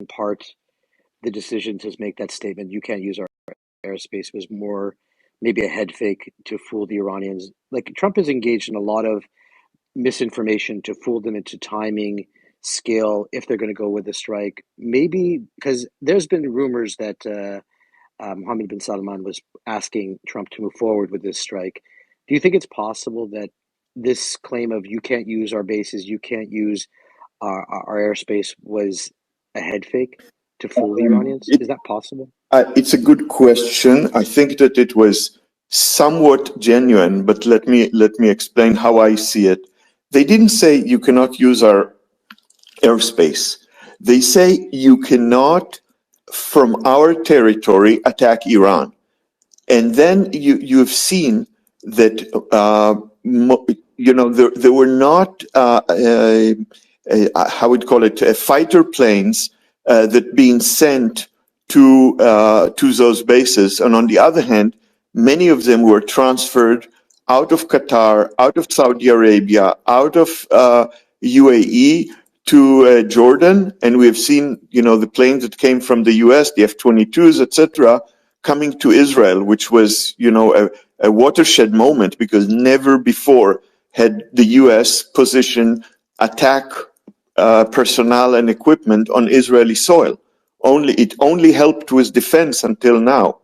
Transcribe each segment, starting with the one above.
part, the decision to make that statement, you can't use our airspace, was more maybe a head fake to fool the Iranians. Like Trump is engaged in a lot of misinformation to fool them into timing, scale, if they're going to go with the strike. Maybe because there's been rumors that Mohammed bin Salman was asking Trump to move forward with this strike. Do you think it's possible that this claim of you can't use our bases, you can't use our airspace was a head fake to fool the Iranians? Is that possible? It's a good question. I think that it was somewhat genuine, but let me explain how I see it. They didn't say you cannot use our airspace. They say you cannot, from our territory, attack Iran. And then you've seen that there were not how would call it fighter planes that being sent to those bases, and on the other hand, many of them were transferred out of Qatar, out of Saudi Arabia, out of UAE to Jordan, and we have seen, the planes that came from the U.S., the F-22s, etc., coming to Israel, which was, a watershed moment because never before had the U.S. positioned attack personnel and equipment on Israeli soil. It only helped with defense until now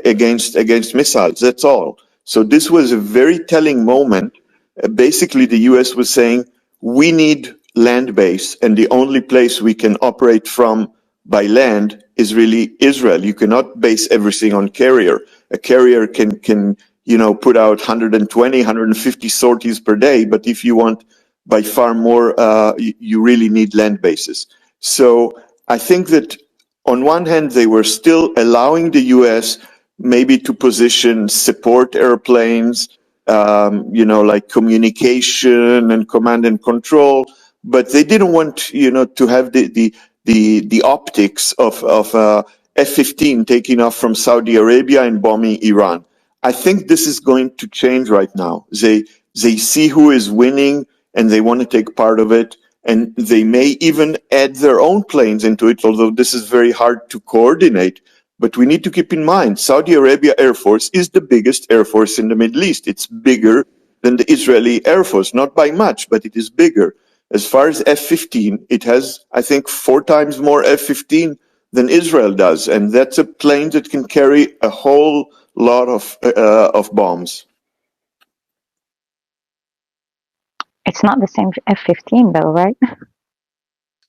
against missiles. That's all. So this was a very telling moment. Basically, the U.S. was saying we need land base, and the only place we can operate from by land is really Israel. You cannot base everything on carrier. A carrier can put out 120, 150 sorties per day, but if you want by far more, you really need land bases. So I think that on one hand, they were still allowing the U.S. maybe to position support airplanes, like communication and command and control, but they didn't want, to have the optics of F-15 taking off from Saudi Arabia and bombing Iran. I think this is going to change right now. They see who is winning and they want to take part of it. And they may even add their own planes into it, although this is very hard to coordinate. But we need to keep in mind, Saudi Arabia Air Force is the biggest air force in the Middle East. It's bigger than the Israeli Air Force, not by much, but it is bigger. As far as F-15, it has, I think, 4 times more F-15 than Israel does. And that's a plane that can carry a whole lot of bombs. It's not the same F-15 though, right?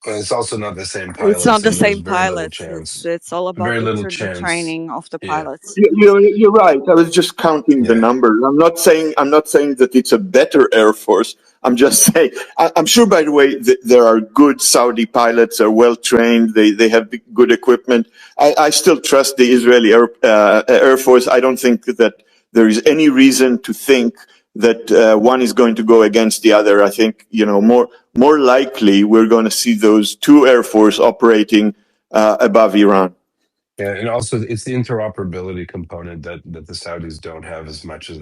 Well, it's also not the same pilots. It's not the and there's same very little pilots. chance. It's all about Very little the chance. training of the Yeah. pilots. You're right. I was just counting the Yeah. numbers. I'm not saying that it's a better Air Force. I'm just saying. I'm sure, by the way, that there are good Saudi pilots. Are well trained. They have good equipment. I still trust the Israeli Air Force. I don't think that there is any reason to think that one is going to go against the other. I think more likely we're going to see those two Air Force operating above Iran. Yeah, and also it's the interoperability component that the Saudis don't have as much as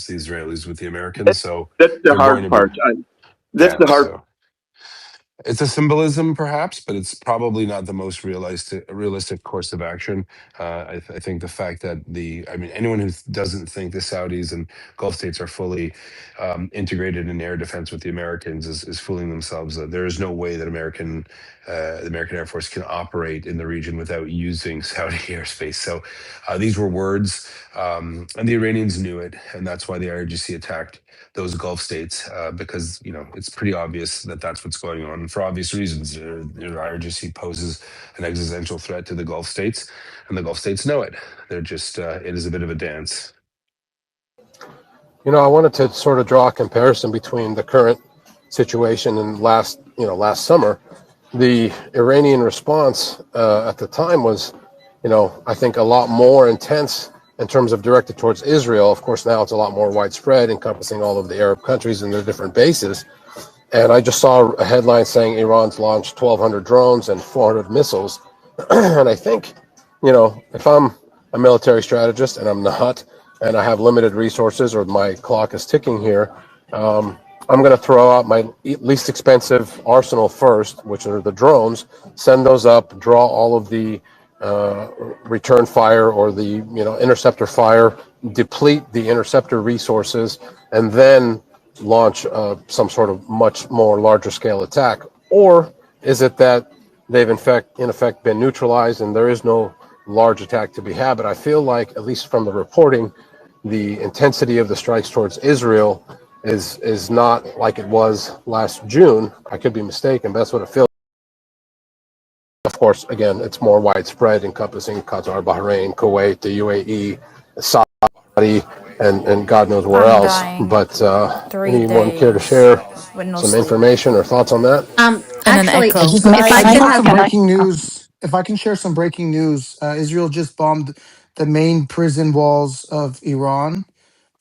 the Israelis with the Americans. So That's the they're going hard to part. be That's the hard. so it's a symbolism, perhaps, but it's probably not the most realistic course of action. I think the fact that anyone who doesn't think the Saudis and Gulf states are fully integrated in air defense with the Americans is fooling themselves. There is no way that the American Air Force can operate in the region without using Saudi airspace. So these were words, and the Iranians knew it, and that's why the IRGC attacked those Gulf states because it's pretty obvious that that's what's going on. And for obvious reasons, the IRGC poses an existential threat to the Gulf states, and the Gulf states know it. They're just it is a bit of a dance. I wanted to sort of draw a comparison between the current situation and last summer. The Iranian response at the time was, I think a lot more intense in terms of directed towards Israel. Of course, now it's a lot more widespread, encompassing all of the Arab countries and their different bases. And I just saw a headline saying Iran's launched 1,200 drones and 400 missiles. And I think, if I'm a military strategist, and I'm not, and I have limited resources or my clock is ticking here, I'm going to throw out my least expensive arsenal first, which are the drones, send those up, draw all of the return fire or the interceptor fire, deplete the interceptor resources, and then launch some sort of much more larger scale attack? Or is it that they've in effect been neutralized and there is no large attack to be had? But I feel like, at least from the reporting, the intensity of the strikes towards Israel is not like it was last June. I could be mistaken, but that's what it feels. Of course, again, it's more widespread, encompassing Qatar, Bahrain, Kuwait, the UAE, Saudi, and God knows where I'm else. dying. But 3 anyone care to days share with no some sleep information or thoughts on that? and an I echo. just If I I just may, got some can I? breaking news. If I can share some breaking news, Israel just bombed the main prison walls of Iran,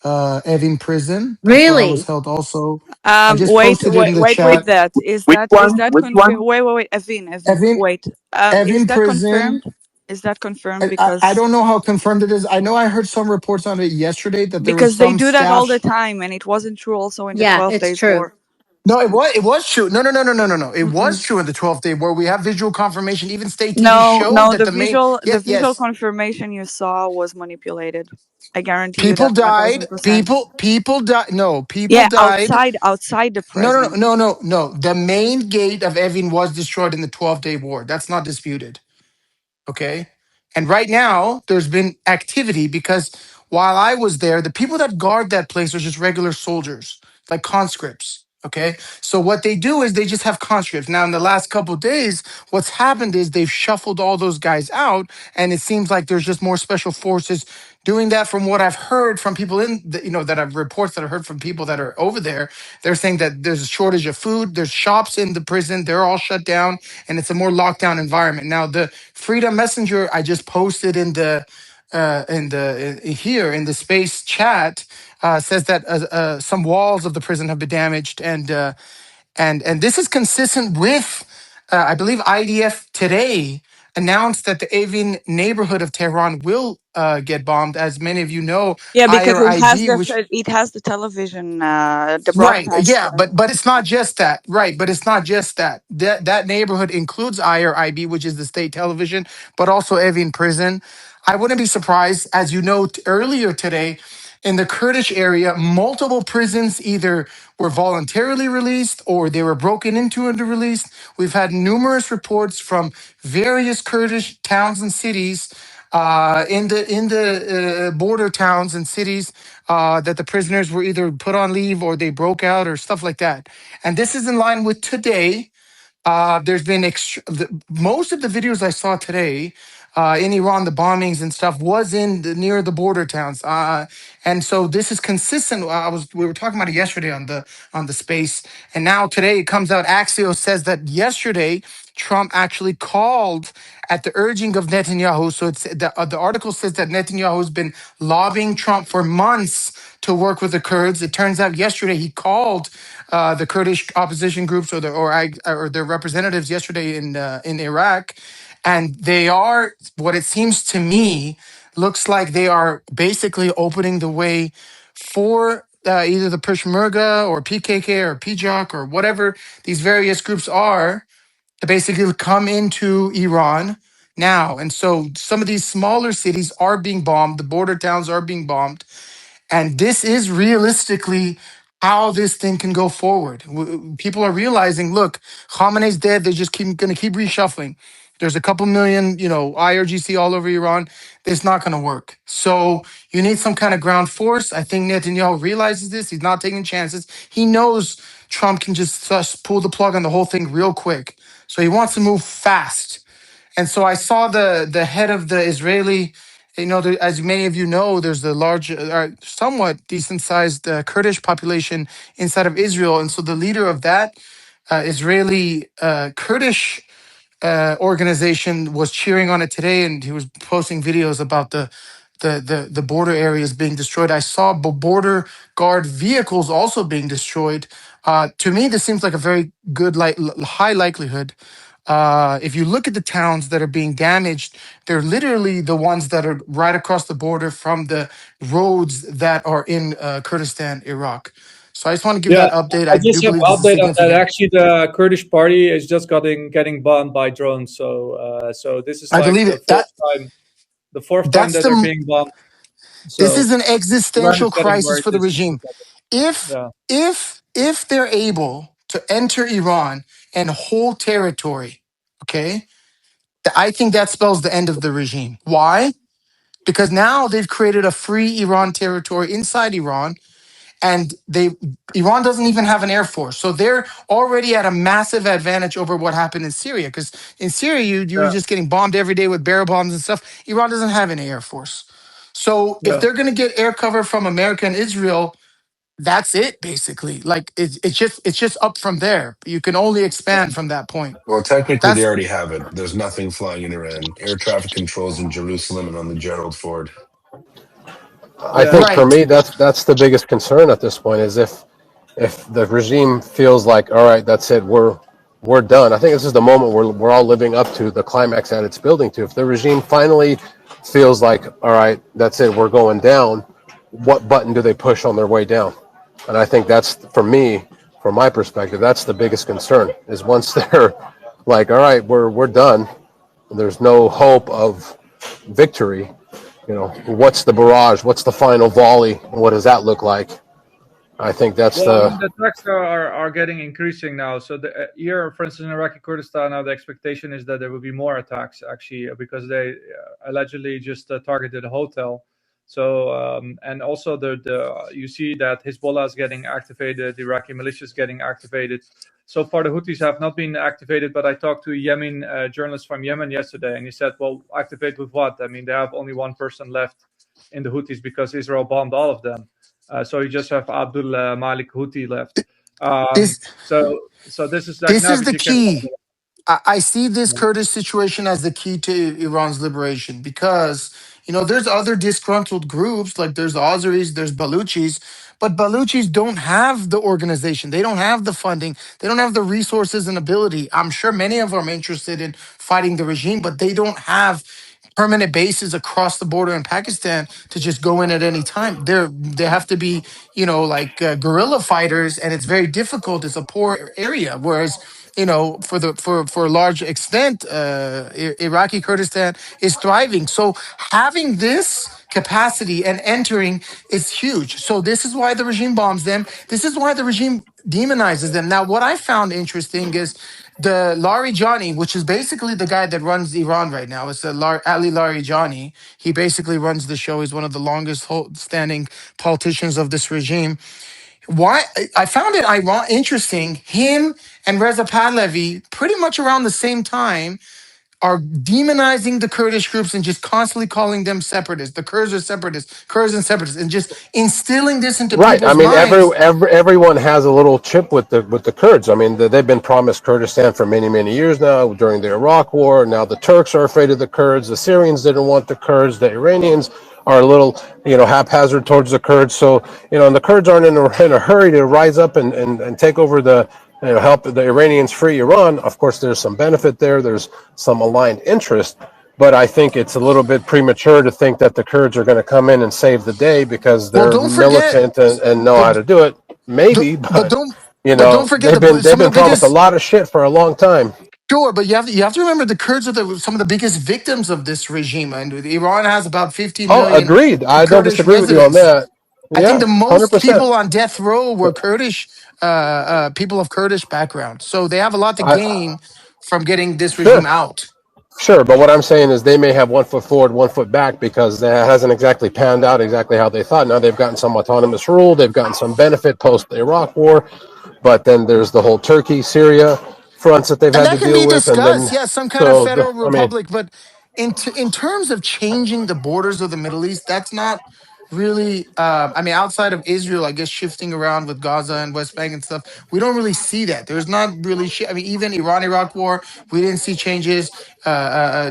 Evin prison. That's where I was Really? held. Also, I just Wait, posted it in wait, the wait, wait. chat. That is Which that is one? that Which confirmed? one? Wait. Evin, Evin wait. Is Evin that prison. confirmed? Is that confirmed? I don't know how confirmed it is. I know I heard some reports on it yesterday that there was Because they some do that all the stash. time, and it wasn't true also in the Yeah, 12 it's days true. war. No, it was true. No. It was Mm-mm. true in the 12th day where we have visual confirmation. Even state TV No, showed no. that The the main. visual Yes. confirmation you saw was manipulated. I guarantee you People that died. 1000%. People died. No, people Yeah, died. outside the No. prison. No. The main gate of Evin was destroyed in the 12-day war. That's not disputed. Okay. And right now, there's been activity because while I was there, the people that guard that place are just regular soldiers, like conscripts. Okay. So what they do is they just have conscripts. Now, in the last couple of days, what's happened is they've shuffled all those guys out, and it seems like there's just more special forces doing that. From what I've heard from people in the, that I've reports that I've heard from people that are over there, they're saying that there's a shortage of food. There's shops in the prison. They're all shut down, and it's a more locked down environment. Now, the Freedom Messenger I just posted here in the space chat says that some walls of the prison have been damaged, and this is consistent with I believe IDF today announced that the Avian neighborhood of Tehran will get bombed. As many of you know, Yeah, because IRIB, which it has the television, the right, broadcast. yeah, but it's not just that, right? But it's not just that. That neighborhood includes IRIB, which is the state television, but also Evin prison. I wouldn't be surprised, as you know, earlier today, in the Kurdish area, multiple prisons either were voluntarily released or they were broken into and released. We've had numerous reports from various Kurdish towns and cities in the border towns and cities that the prisoners were either put on leave or they broke out or stuff like that. And this is in line with today. There's been most of the videos I saw today in Iran, the bombings and stuff was near the border towns, and so this is consistent. We were talking about it yesterday on the space, and now today it comes out. Axios says that yesterday Trump actually called at the urging of Netanyahu. So the article says that Netanyahu has been lobbying Trump for months to work with the Kurds. It turns out yesterday he called the Kurdish opposition groups or their representatives yesterday in Iraq, and they are, what it seems to me, looks like they are basically opening the way for either the Peshmerga or PKK or PJOK or whatever these various groups are to basically come into Iran now. And so some of these smaller cities are being bombed, the border towns are being bombed. And this is realistically how this thing can go forward. People are realizing, look, Khamenei's dead. They're just going to keep reshuffling. There's a couple million, IRGC all over Iran. It's not going to work. So you need some kind of ground force. I think Netanyahu realizes this. He's not taking chances. He knows Trump can just pull the plug on the whole thing real quick. So he wants to move fast. And so I saw the head of the Israeli, as many of you know, there's the large, somewhat decent sized Kurdish population inside of Israel. And so the leader of that Israeli Kurdish organization was cheering on it today, and he was posting videos about the border areas being destroyed. I saw border guard vehicles also being destroyed. To me, this seems like a very good, high likelihood. If you look at the towns that are being damaged, they're literally the ones that are right across the border from the roads that are in Kurdistan, Iraq. So I just want to give Yeah, that update. I I do just have believe this is update on that. significant. Actually, the Kurdish party is just getting bombed by drones. So this is I like believe the it. That fourth time, the fourth time that's that they're the being bombed. this is So an Iran existential is getting crisis worried. for the This is regime. what's happening. If Yeah, if they're able to enter Iran and hold territory, okay, I think that spells the end of the regime. Why? Because now they've created a free Iran territory inside Iran, and Iran doesn't even have an air force, so they're already at a massive advantage over what happened in Syria. Because in Syria, you were yeah, just getting bombed every day with barrel bombs and stuff. Iran doesn't have an air force, so if yeah. they're going to get air cover from America and Israel, that's it basically. Like it's just up from there. You can only expand from that point. Well, technically, they That's already have it. There's nothing flying in Iran. Air traffic controls in Jerusalem and on the Gerald Ford. I Yeah. think for right. me, that's the biggest concern at this point is if the regime feels like, all right, that's it, we're done. I think this is the moment we're all living up to the climax that it's building to. If the regime finally feels like, all right, that's it, we're going down, what button do they push on their way down? And I think that's for me, from my perspective, that's the biggest concern is once they're like, all right, we're done. There's no hope of victory. What's the barrage? What's the final volley? What does that look like? I think that's Well, I mean, the the attacks are getting increasing now. So here, for instance, in Iraqi Kurdistan, now the expectation is that there will be more attacks actually because they allegedly just targeted a hotel. So and also the you see that Hezbollah is getting activated, the Iraqi militia is getting activated. So far, the Houthis have not been activated, but I talked to a Yemen journalist from Yemen yesterday, and he said, "Well, activate with what? I mean, they have only one person left in the Houthis because Israel bombed all of them." So you just have Abdul Malik Houthi left. This So this is like this now, is but the you can key. I see this imagine. Kurdish situation as the key to Iran's liberation because there's other disgruntled groups like there's Azeris, there's Baluchis, but Baluchis don't have the organization, they don't have the funding, they don't have the resources and ability. I'm sure many of them are interested in fighting the regime, but they don't have permanent bases across the border in Pakistan to just go in at any time. They have to be, like guerrilla fighters, and it's very difficult. It's a poor area. Whereas, for a large extent, Iraqi Kurdistan is thriving. So having this capacity and entering is huge. So this is why the regime bombs them. This is why the regime demonizes them. Now, what I found interesting is the Larijani, which is basically the guy that runs Iran right now. It's Ali Larijani. He basically runs the show. He's one of the longest standing politicians of this regime. Why I found it interesting. Him and Reza Pahlavi, pretty much around the same time, are demonizing the Kurdish groups and just constantly calling them separatists. The Kurds are separatists, Kurds and separatists, and just instilling this into right. I people's mean, minds. everyone has a little chip with the Kurds. I mean, they've been promised Kurdistan for many years now. During the Iraq War, now the Turks are afraid of the Kurds. The Syrians didn't want the Kurds. The Iranians are a little, haphazard towards the Kurds. So, and the Kurds aren't in a hurry to rise up and take over help the Iranians free Iran. Of course, there's some benefit there. There's some aligned interest. But I think it's a little bit premature to think that the Kurds are going to come in and save the day because Well, they're don't forget, militant and know how but to do it. don't- Maybe, but but don't don't forget they've some of been the promised a biggest. lot of shit for a long time. Sure, but you have to remember the Kurds are some of the biggest victims of this regime, and Iran has about 15 Oh, million agreed. I don't Kurdish disagree with you on residents. that. I think Yeah, the 100%. most people on death row were Kurdish people of Kurdish background, so they have a lot to I gain from getting this regime sure. out. Sure, but what I'm saying is they may have 1 foot forward, 1 foot back because that hasn't exactly panned out exactly how they thought. Now they've gotten some autonomous rule, they've gotten some benefit post the Iraq War, but then there's the whole Turkey, Syria fronts that they've And had that to can deal be with, and discussed, then yes, some kind of so federal I mean, republic. But in terms of changing the borders of the Middle East, that's not really. I mean, outside of Israel, I guess shifting around with Gaza and West Bank and stuff, we don't really see that. There's not really. I mean, even Iran-Iraq war, we didn't see changes.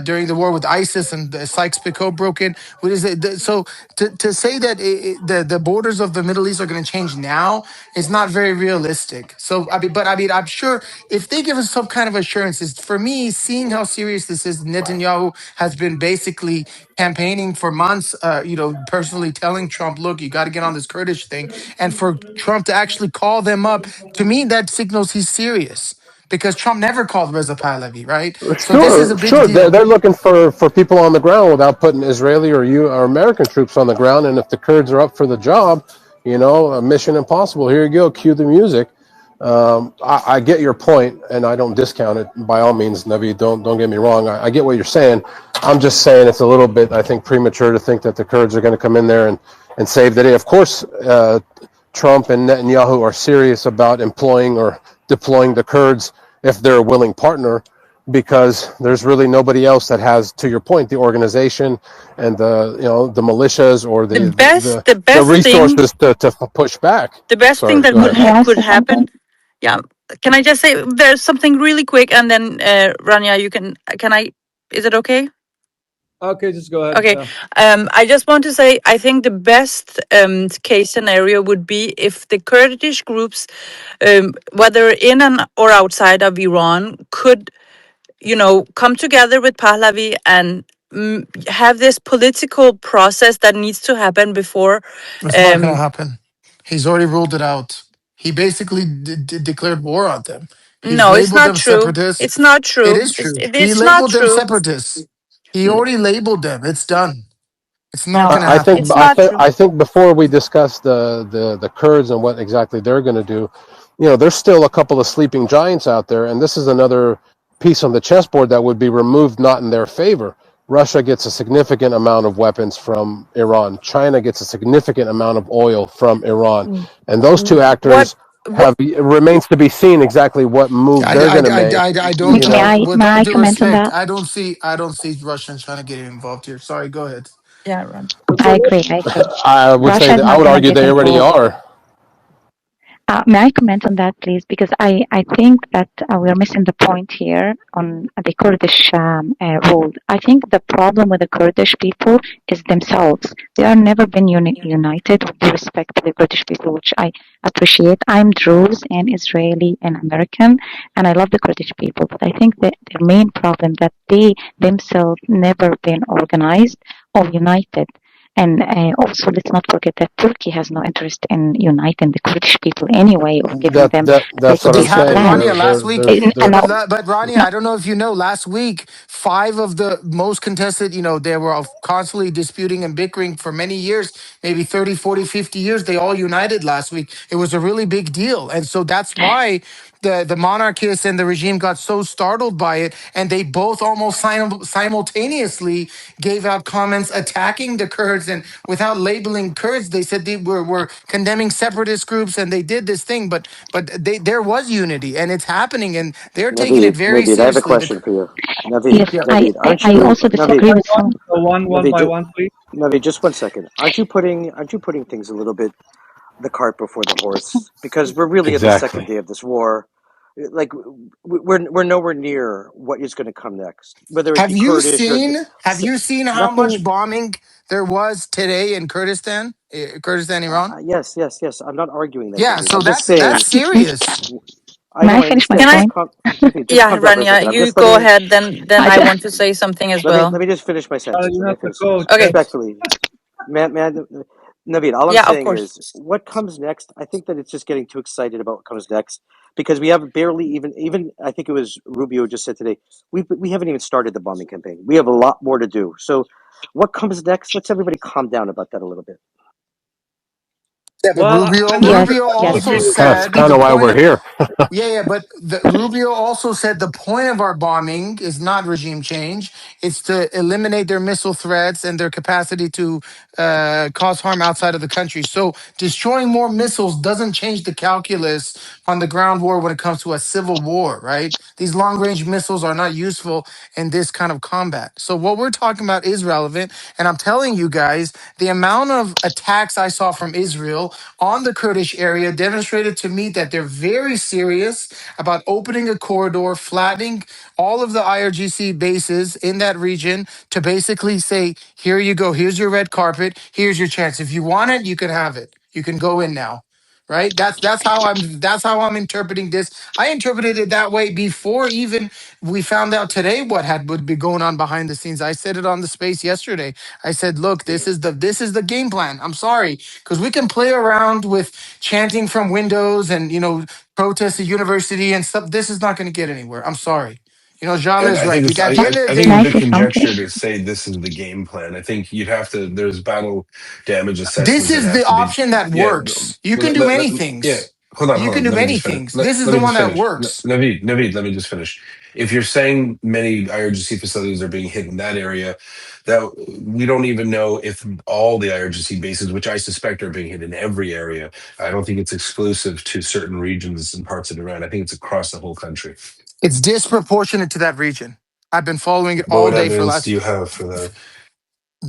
during the war with ISIS and Sykes-Picot broke in. What is it? So to say that the borders of the Middle East are going to change now is not very realistic. So I mean, I'm sure if they give us some kind of assurances, for me, seeing how serious this is, Netanyahu has been basically campaigning for months, personally telling Trump, look, you got to get on this Kurdish thing. And for Trump to actually call them up, to me, that signals he's serious because Trump never called Reza Pahlavi, right? So this is a Sure, big sure. They're, deal. they're looking for people on the ground without putting Israeli or American troops on the ground. And if the Kurds are up for the job, Mission Impossible. Here you go. Cue the music. I get your point, and I don't discount it by all means, Navi. Don't get me wrong. I get what you're saying. I'm just saying it's a little bit, I think, premature to think that the Kurds are going to come in there and save the day. Of course, Trump and Netanyahu are serious about employing or deploying the Kurds if they're a willing partner, because there's really nobody else that has, to your point, the organization and the militias or The the best, the the best thing, resources to push back. the best thing Sorry, that go May ahead. I could say happen. something? Yeah, can I just say there's something really quick, and then Rania, you can. Can I? Is it okay? Okay, just go ahead. Okay. Yeah. I just want to say I think the best case scenario would be if the Kurdish groups, whether in and or outside of Iran, could come together with Pahlavi and have this political process that needs to happen before. It's not going to Um, happen. He's already ruled it out. He basically declared war on them. He's no, it's labeled not them true. separatists. It's not It true. is true. He It's not labeled them true. separatists. He already labeled them. It's done. It's not No, going to I think happen. it's I not think true. I think before we discuss the Kurds and what exactly they're going to do, there's still a couple of sleeping giants out there, and this is another piece on the chessboard that would be removed not in their favor. Russia gets a significant amount of weapons from Iran. China gets a significant amount of oil from Iran, and those two What? actors What? have it remains to be seen exactly what move I, they're I, going to I, make. I, I May, don't You may know, I with may all I due comment on respect, that? I don't see Russians trying to get involved here. Sorry, go ahead. Yeah, Ron. I agree. I agree. I would say Russia is that I not would going to argue get they already involved. are. May I comment on that, please? Because I think that we're missing the point here on the Kurdish role. I think the problem with the Kurdish people is themselves. They are never been united with due respect to the Kurdish people, which I appreciate. I'm Druze and Israeli and American, and I love the Kurdish people. But I think that the main problem that they themselves never been organized or united. And also, let's not forget that Turkey has no interest in uniting the Kurdish people anyway, or giving them the That's But what they I'm have, Kurdish saying. land. Rania, last week. There's And But Rania, no, I don't know if you know, last week, five of the most contested, they were constantly disputing and bickering for many years, maybe 30, 40, 50 years. They all united last week. It was a really big deal. And so that's why the monarchists and the regime got so startled by it. And they both almost simultaneously gave out comments attacking the Kurds. And without labeling Kurds, they said they were condemning separatist groups and they did this thing. But there was unity and it's happening and they're taking it Naveed, very Naveed, I have a seriously. question for you. Naveed, yes, Yeah. Naveed, aren't I you also One Naveed? disagree by with one. some. So one Naveed, by one, please. Naveed, just 1 second. Aren't you putting things a little bit the cart before the horse? Because we're really at the second Exactly. day of this war. Like we're nowhere near what is going to come next, whether it be Have you Kurdish or seen have you seen how nothing. much bombing there was today in Kurdistan? Kurdistan, Iran? Yes, yes, yes. I'm not arguing that, Yeah, Naveed. so I'm just that's saying. Excuse me. serious. I May know, I I finish my Can understand. I? Just point? Naveed, just Yeah, calm down for a Rania, second. I'm you just go letting. ahead. Then I, I want to say something as Let me well. let me just finish my sentence. You Let me have the finish code. Okay. respectfully, man. Naveed, all I'm Yeah, of saying course. is what comes next. I think that it's just getting too excited about what comes next because we have barely even. I think it was Rubio just said today. We haven't even started the bombing campaign. We have a lot more to do. So, what comes next? Let's everybody calm down about that a little bit. Yeah, but Well, Rubio I'm yes, Rubio going to yes. also agree it's with kind you. of said kind the of why point we're of here. yeah, but Rubio also said the point of our bombing is not regime change. It's to eliminate their missile threats and their capacity to cause harm outside of the country. So destroying more missiles doesn't change the calculus on the ground war when it comes to a civil war, right? These long range missiles are not useful in this kind of combat. So what we're talking about is relevant. And I'm telling you guys, the amount of attacks I saw from Israel on the Kurdish area demonstrated to me that they're very serious about opening a corridor, flattening all of the IRGC bases in that region to basically say, here you go, here's your red carpet, here's your chance. If you want it, you can have it. You can go in now. Right? That's how I'm interpreting this. I interpreted it that way before even we found out today what would be going on behind the scenes. I said it on the space yesterday. I said, look, this is the game plan. I'm sorry, because we can play around with chanting from windows and protest at university and stuff. This is not going to get anywhere. I'm sorry. Jala And is I right. think it's At the end of the I think Can it's day, a I bit say something? conjecture to say this is the game plan. I think you'd have to. There's battle damage this assessments that is have the to be. option that Yeah. works. You Well, can do many yeah. things. Hold You can on. do Let me many just finish. things. This is Let the me one just that finish. works. Naveed, let me just finish. If you're saying many IRGC facilities are being hit in that area, that we don't even know if all the IRGC bases, which I suspect are being hit in every area. I don't think it's exclusive to certain regions and parts of Iran. I think it's across the whole country. It's disproportionate to that region. I've been following it all What day for evidence do last. you have for that?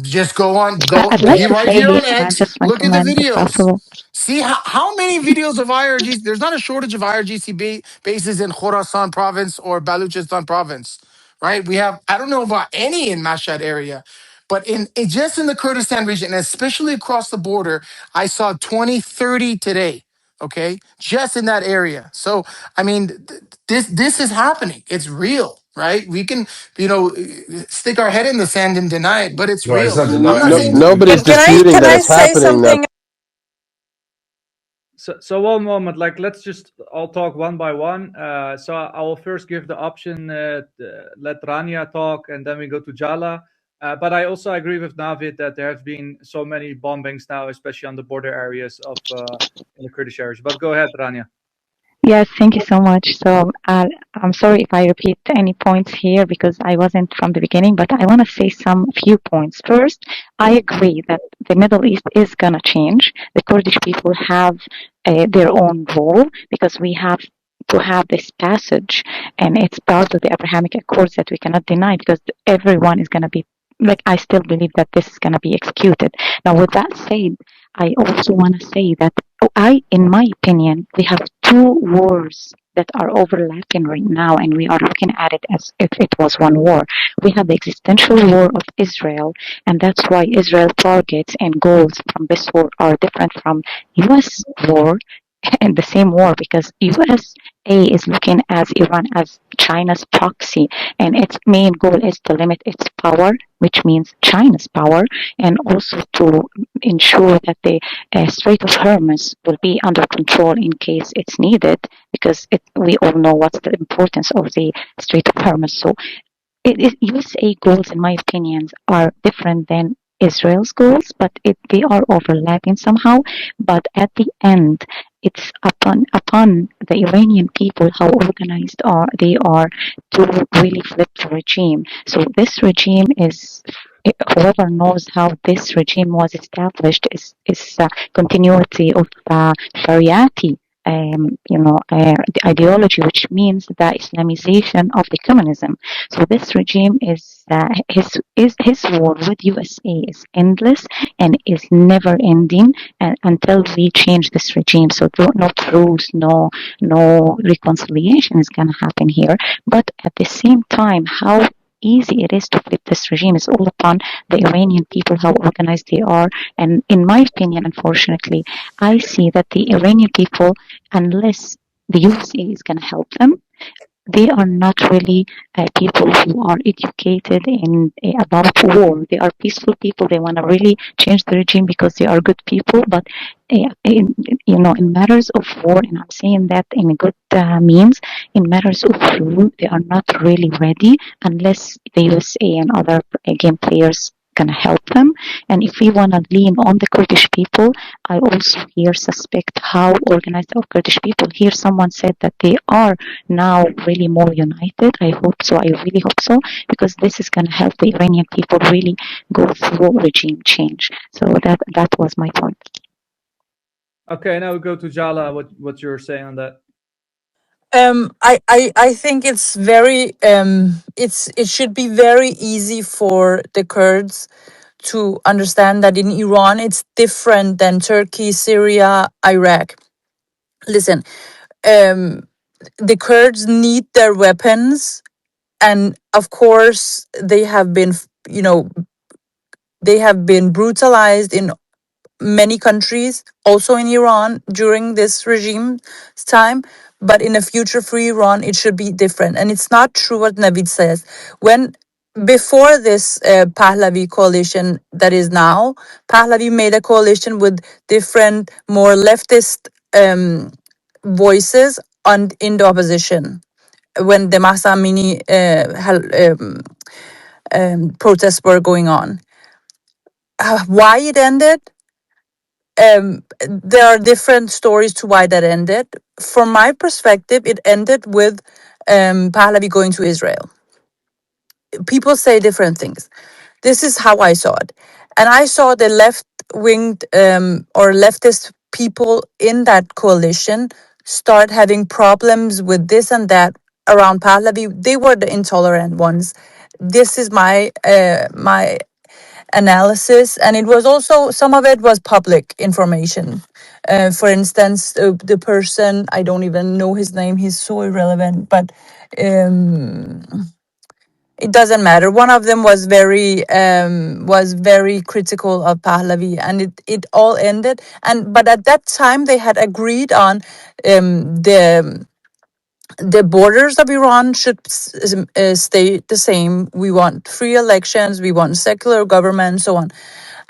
Just go on, I'd like here, to right say here on X. just one Look at the comment, if videos. possible. See how many videos of IRGC. There's not a shortage of IRGC bases in Khorasan province or Baluchistan province, right? We have, I don't know about any in Mashhad area, but just in the Kurdistan region, and especially across the border, I saw 20, 30 today. Okay, just in that area. So I mean, this is happening. It's real, right? We can stick our head in the sand and deny it, but it's No, it's real. not. I'm No, not no, saying Nobody's disputing Can that I it's say happening now. something? So one moment, like let's just all talk one by one. So I will first give the option, let Rania talk, and then we go to Jala. But I also agree with Navid that there have been so many bombings now, especially on the border areas of in the Kurdish areas. But go ahead, Rania. Yes, thank you so much. So I'm sorry if I repeat any points here because I wasn't from the beginning, but I want to say some few points. First, I agree that the Middle East is going to change. The Kurdish people have their own role because we have to have this passage, and it's part of the Abrahamic Accords that we cannot deny because everyone is going to be like, I still believe that this is going to be executed. Now, with that said, I also want to say that in my opinion, we have two wars that are overlapping right now, and we are looking at it as if it was one war. We have the existential war of Israel, and that's why Israel targets and goals from this war are different from U.S. war and the same war because USA is looking at Iran as China's proxy, and its main goal is to limit its power, which means China's power, and also to ensure that the Strait of Hormuz will be under control in case it's needed, because we all know what's the importance of the Strait of Hormuz. So USA goals, in my opinion, are different than Israel's goals, but they are overlapping somehow. But at the end, it's upon the Iranian people how organized they are to really flip the regime. So this regime is. Whoever knows how this regime was established is continuity of Shariati the ideology, which means the Islamization of the communism. So this regime his war with USA is endless and is never ending until we change this regime. So no truce, no reconciliation is going to happen here. But at the same time, how easy it is to flip this regime is all upon the Iranian people, how organized they are. And in my opinion, unfortunately, I see that the Iranian people, unless the USA is going to help them, they are not really people who are educated in about war. They are peaceful people. They want to really change the regime because they are good people. But in matters of war, and I'm saying that in a good means, in matters of war, they are not really ready unless the USA and other game players can help them. And if we want to lean on the Kurdish people, I also here suspect how organized our Kurdish people. Here, someone said that they are now really more united. I hope so. I really hope so, because this is going to help the Iranian people really go through regime change. So that was my point. Okay, now we go to Jala. What you're saying on that? I think it's very it should be very easy for the Kurds to understand that in Iran it's different than Turkey, Syria, Iraq. Listen, um, the Kurds need their weapons, and of course they have been, you know, they have been brutalized in many countries, also in Iran during this regime's time. But in a future free Iran, it should be different. And it's not true what Navid says. When before this Pahlavi coalition that is now, Pahlavi made a coalition with different, more leftist voices on in the opposition when the Mahsa Amini protests were going on. Why it ended? There are different stories to why that ended. From my perspective, it ended with Pahlavi going to Israel. People say different things. This is how I saw it. And I saw the left winged or leftist people in that coalition start having problems with this and that around Pahlavi. They were the intolerant ones. This is my analysis, and it was also some of it was public information. For instance, the person, I don't even know his name, he's so irrelevant, but um, it doesn't matter. One of them was very critical of Pahlavi, and it all ended. And but at that time they had agreed on the borders of Iran should stay the same. We want free elections, we want secular government, so on.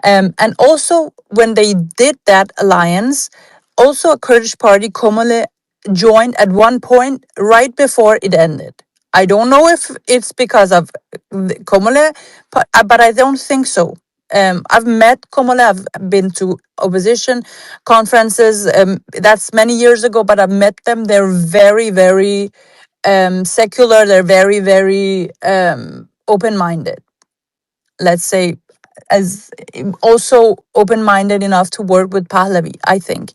And also, when they did that alliance, also a Kurdish party, Komale, joined at one point right before it ended. I don't know if it's because of Komale, but I don't think so. I've met Komale, I've been to opposition conferences. That's many years ago, but I've met them. They're very, very secular. They're very, very open minded, let's say, as also open-minded enough to work with Pahlavi, I think.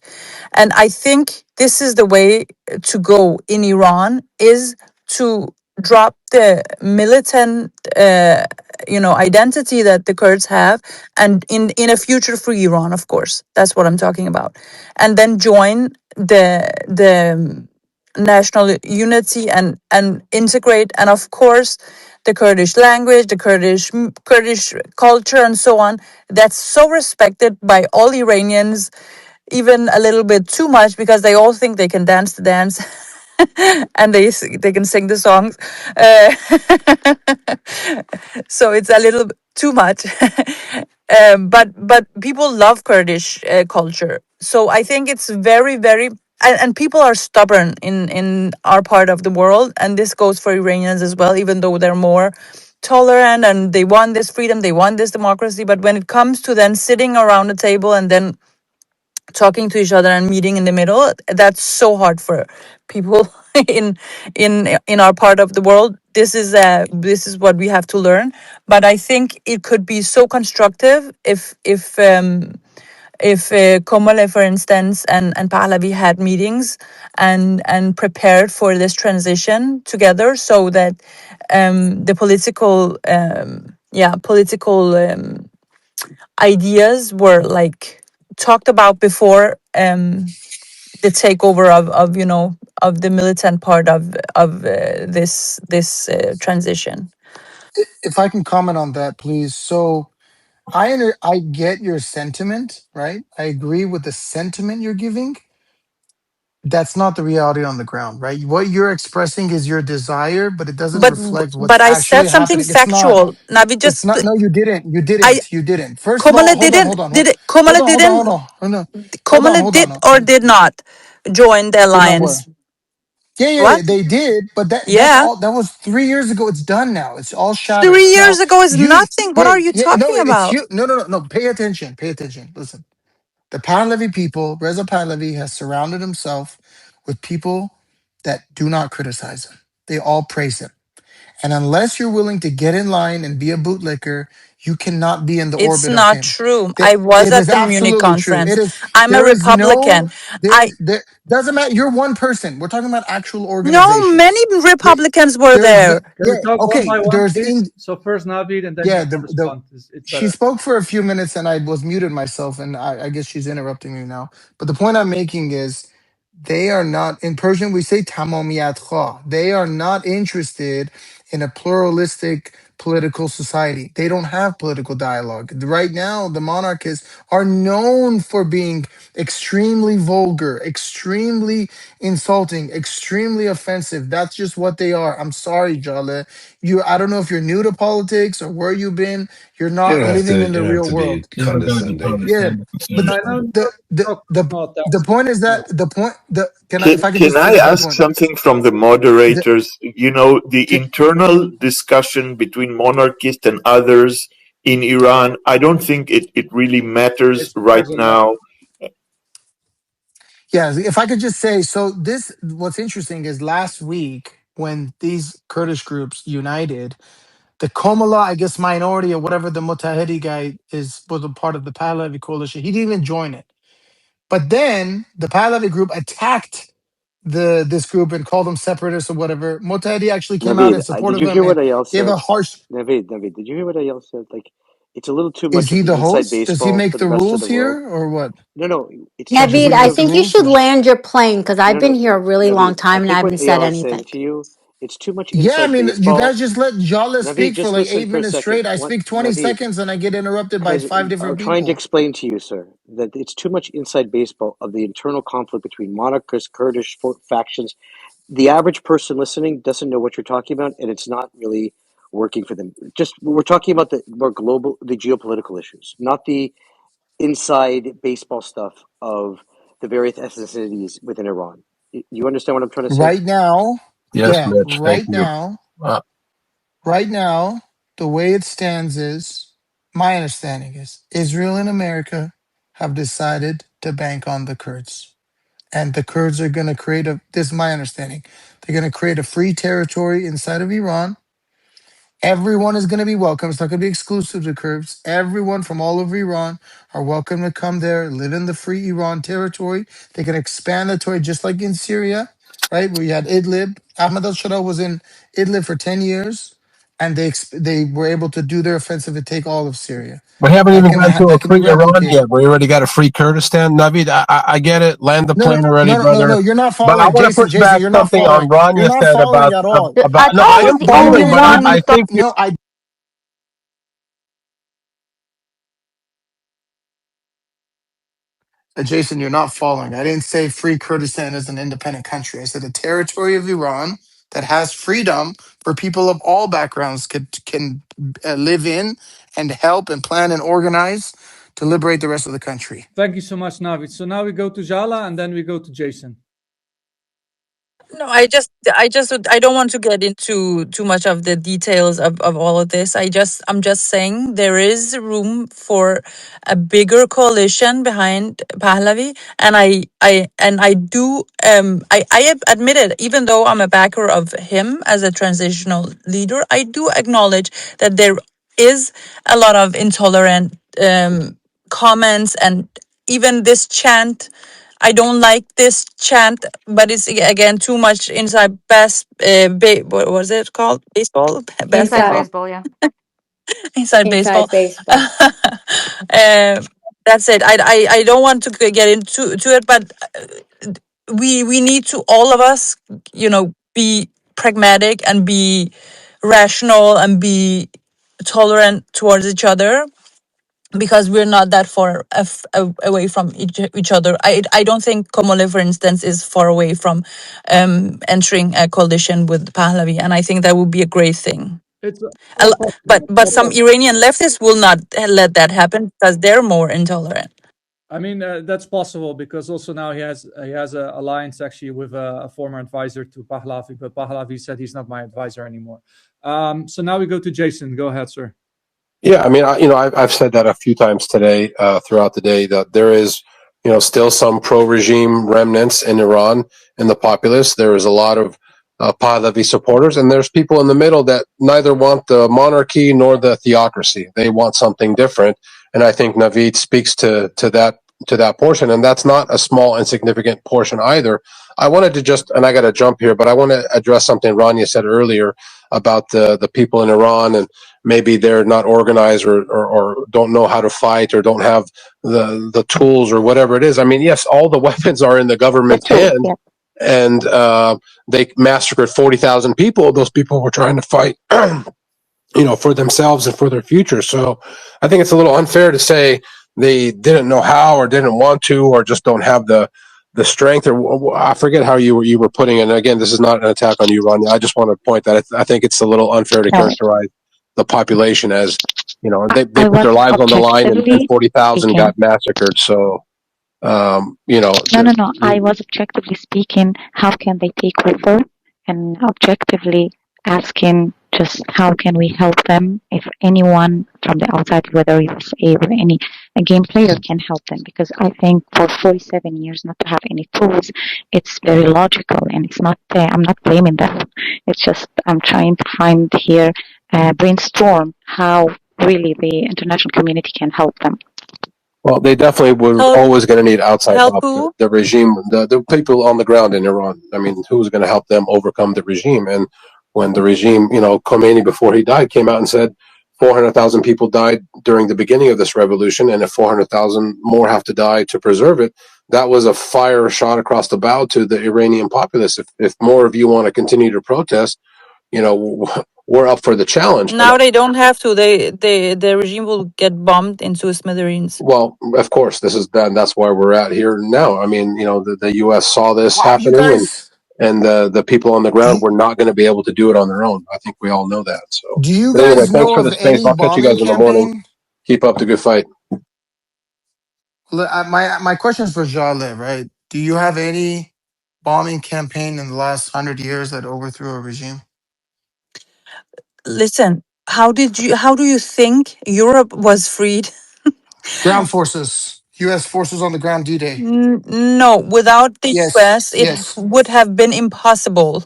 And I think this is the way to go in Iran, is to drop the militant identity that the Kurds have, and in a future free Iran, of course, that's what I'm talking about, and then join the national unity and integrate, and of course the Kurdish language, the Kurdish culture, and so on. That's so respected by all Iranians, even a little bit too much, because they all think they can dance the dance. And they can sing the songs. Uh, so it's a little too much. But people love Kurdish culture. So I think it's very, very, and people are stubborn in our part of the world, and this goes for Iranians as well, even though they're more tolerant and they want this freedom, they want this democracy. But when it comes to then sitting around a table and then talking to each other and meeting in the middle, that's so hard for people in in our part of the world. This is what we have to learn. But I think it could be so constructive if Komale, for instance, and Pahlavi had meetings and prepared for this transition together, so that the political ideas were like talked about before the takeover of of the militant part of this transition. If I can comment on that, please. So I get your sentiment, right? I agree with the sentiment you're giving. That's not the reality on the ground, right? What you're expressing is your desire, but it doesn't but reflect what's but I actually said something happening. It's not. factual. Navi, It's just not. No, you didn't. You I didn't. You didn't. First of all, Komala hold on. didn't Hold on. did Hold. it Hold Komala on. Hold on. Hold didn't on. Hold on. Hold on. Komala Hold did on. or did not join the Did not work. alliance. Yeah, yeah, What? yeah, they did, but that's Yeah, all. That was 3 years ago. It's done now. It's all shattered. 3 years Now ago is you, nothing. What yeah, are you yeah, no, talking it's about? you. No, no, no, no. Pay attention. Pay attention. Listen, the Pahlavi people, Reza Pahlavi has surrounded himself with people that do not criticize him. They all praise him. And unless you're willing to get in line and be a bootlicker, you cannot be in the It's orbit of not him. true. That I was it at is the Munich absolutely true. It conference. is. I'm a There is no. Republican. There doesn't matter. You're one person. We're talking about actual No, many organizations. Republicans were There's there. Can we yeah. talk one Okay. by one, There's please? in So first Navid, and then you yeah. can The respond. It's she better. spoke for a few minutes and I was muted myself and I guess she's interrupting me now. But the point I'm making is they are not in Persian we say tamamiyat kha. They are not interested in a pluralistic political society. They don't have political dialogue. Right now, the monarchists are known for being extremely vulgar, extremely insulting, extremely offensive. That's just what they are. I'm sorry, Jale. I don't know if you're new to politics or where you've been. You're You not don't have living to. in You the don't have real to be world. Never gonna be condescending. Yeah, condescending. but I know the the talk the about the that. point is No. that the point the can I if I could Can just I finish my ask point? something from the The, moderators? You know, the can, internal discussion between monarchists and others in Iran, I don't think it really matters It right matters a lot. now. yeah, if I could just say so. This what's interesting is last week when these Kurdish groups united, the Komala, I guess minority or whatever the Mutahidi guy is was a part of the Pahlavi coalition. He didn't even join it. But then the Pahlavi group attacked this group and called them separatists or whatever. Mutahidi actually came out in Naveed, support did of you them hear what and Ayel gave said? a harsh. Naveed, did you hear what Ayel said? Like, it's a little too Is much of he the the inside host? Does he baseball make for the the rest of rules the world. here or what? No, it's too Does too he Naveed, much I make of the think you rules? should Or? land your plane because I've been no, here a really long Naveed. I time and I think what haven't said Ayel is saying anything. to you, it's too much Yeah, I inside mean, you baseball. guys just let Jala Naveed, speak for just like listen eight for a minutes second. straight. I What speak 20 Naveed? seconds and I get interrupted by Because five I'm different trying to people. explain to you, sir, that it's too much inside baseball of the internal conflict between monarchist, Kurdish factions. The average person listening doesn't know what you're talking about, and it's not really working for them. Just we're talking about the more global, the geopolitical issues, not the inside baseball stuff of the various ethnicities within Iran. You understand what I'm trying to say? Right now, Yes, yeah, Mitch. Thank you. right now, the way it stands is my understanding is Israel and America have decided to bank on the Kurds. And the Kurds are going to create this is my understanding. They're going to create a free territory inside of Iran. Everyone is going to be welcome. It's not going to be exclusive to Kurds. Everyone from all over Iran are welcome to come there, live in the free Iran territory. They can expand the territory just like in Syria, right? Where you had Idlib. Ahmad al-Sharaa was in Idlib for 10 years, and they were able to do their offensive and take all of Syria. We haven't even gone to a That can be free Iran replicated. yet. We already got a free Kurdistan. Navid, I get it. Land the No, no, plane already, no, no, no, brother. no. You're not But I following, want to Jason. push Jason, back you're not something on following. You're Rania not said following at all. about. I No, thought I it was am the You only following, didn't. but one you I thought. think you. No, I Jason, you're not following. I didn't say free Kurdistan is an independent country. I said a territory of Iran that has freedom for people of all backgrounds can live in and help and plan and organize to liberate the rest of the country. Thank you so much, Navid. So now we go to Jala, and then we go to Jason. No, I don't want to get into too much of the details of all of this. I'm just saying there is room for a bigger coalition behind Pahlavi, and I do I admit it. Even though I'm a backer of him as a transitional leader, I do acknowledge that there is a lot of intolerant comments and even this chant. I don't like this chant, but it's again too much inside what was it called? Baseball? Inside Basketball? baseball, yeah. Inside baseball. Inside baseball. That's it. I don't want to get into it, but we need to all of us, be pragmatic and be rational and be tolerant towards each other because we're not that far away from each other. I don't think Komole, for instance, is far away from entering a coalition with Pahlavi, and I think that would be a great thing. It's all possible. But some Iranian leftists will not let that happen because they're more intolerant. I mean, that's possible because also now he has an alliance actually with a former advisor to Pahlavi, but Pahlavi said he's not my advisor anymore. So now we go to Jason. Go ahead, sir. Yeah, I mean, I've said that a few times today, throughout the day, that there is, still some pro-regime remnants in Iran in the populace. There is a lot of Pahlavi supporters, and there's people in the middle that neither want the monarchy nor the theocracy. They want something different, and I think Naveed speaks to that portion, and that's not a small insignificant portion either. I wanted to just, and I got to jump here, but I want to address something Rania said earlier about the people in Iran, and maybe they're not organized or don't know how to fight or don't have the tools or whatever it is. I mean, yes, all the weapons are in the The government's tools, hand, yeah. and they massacred 40,000 people. Those people were trying to fight, for themselves and for their future. So I think it's a little unfair to say they didn't know how or didn't want to or just don't have the strength, or I forget how you were putting it. And again, this is not an attack on you, Ronnie. I just want to point that I think it's a little unfair to No, characterize the population as, they I put was their lives on the line, and objectively 40,000 speaking. got massacred. So, No. I was objectively speaking, how can they take over? And objectively asking just how can we help them if anyone from the outside, whether USA or any a game player can help them. Because I think for 47 years not to have any tools, it's very logical and it's not, I'm not blaming them. It's just I'm trying to find here, brainstorm how really the international community can help them. well, they definitely were Help, always going to need outside help help. who? The regime, the people on the ground in Iran. I mean, who's going to help them overcome the regime? And when the regime, Khomeini, before he died, came out and said 400,000 people died during the beginning of this revolution, and if 400,000 more have to die to preserve it, that was a fire shot across the bow to the Iranian populace. If more of you want to continue to protest, we're up for the challenge. And Now they don't have to. The regime will get bombed into smithereens. well, of course, this is that. That's why we're at here now. I mean, the U.S. saw this Wow, you happening, guys, and the people on the do ground you, were not going to be able to do it on their own. I think we all know that. So, do you but anyway, guys thanks know for of the space. any I'll catch you bombing guys in the morning. campaign? Keep up the good fight. My question is for Jaleh, right? Do you have any bombing campaign in the last 100 years that overthrew a regime? Listen, how do you think Europe was freed? Ground forces, U.S. forces on the ground, D-Day. No, without the US, Yes, it yes. would have been impossible.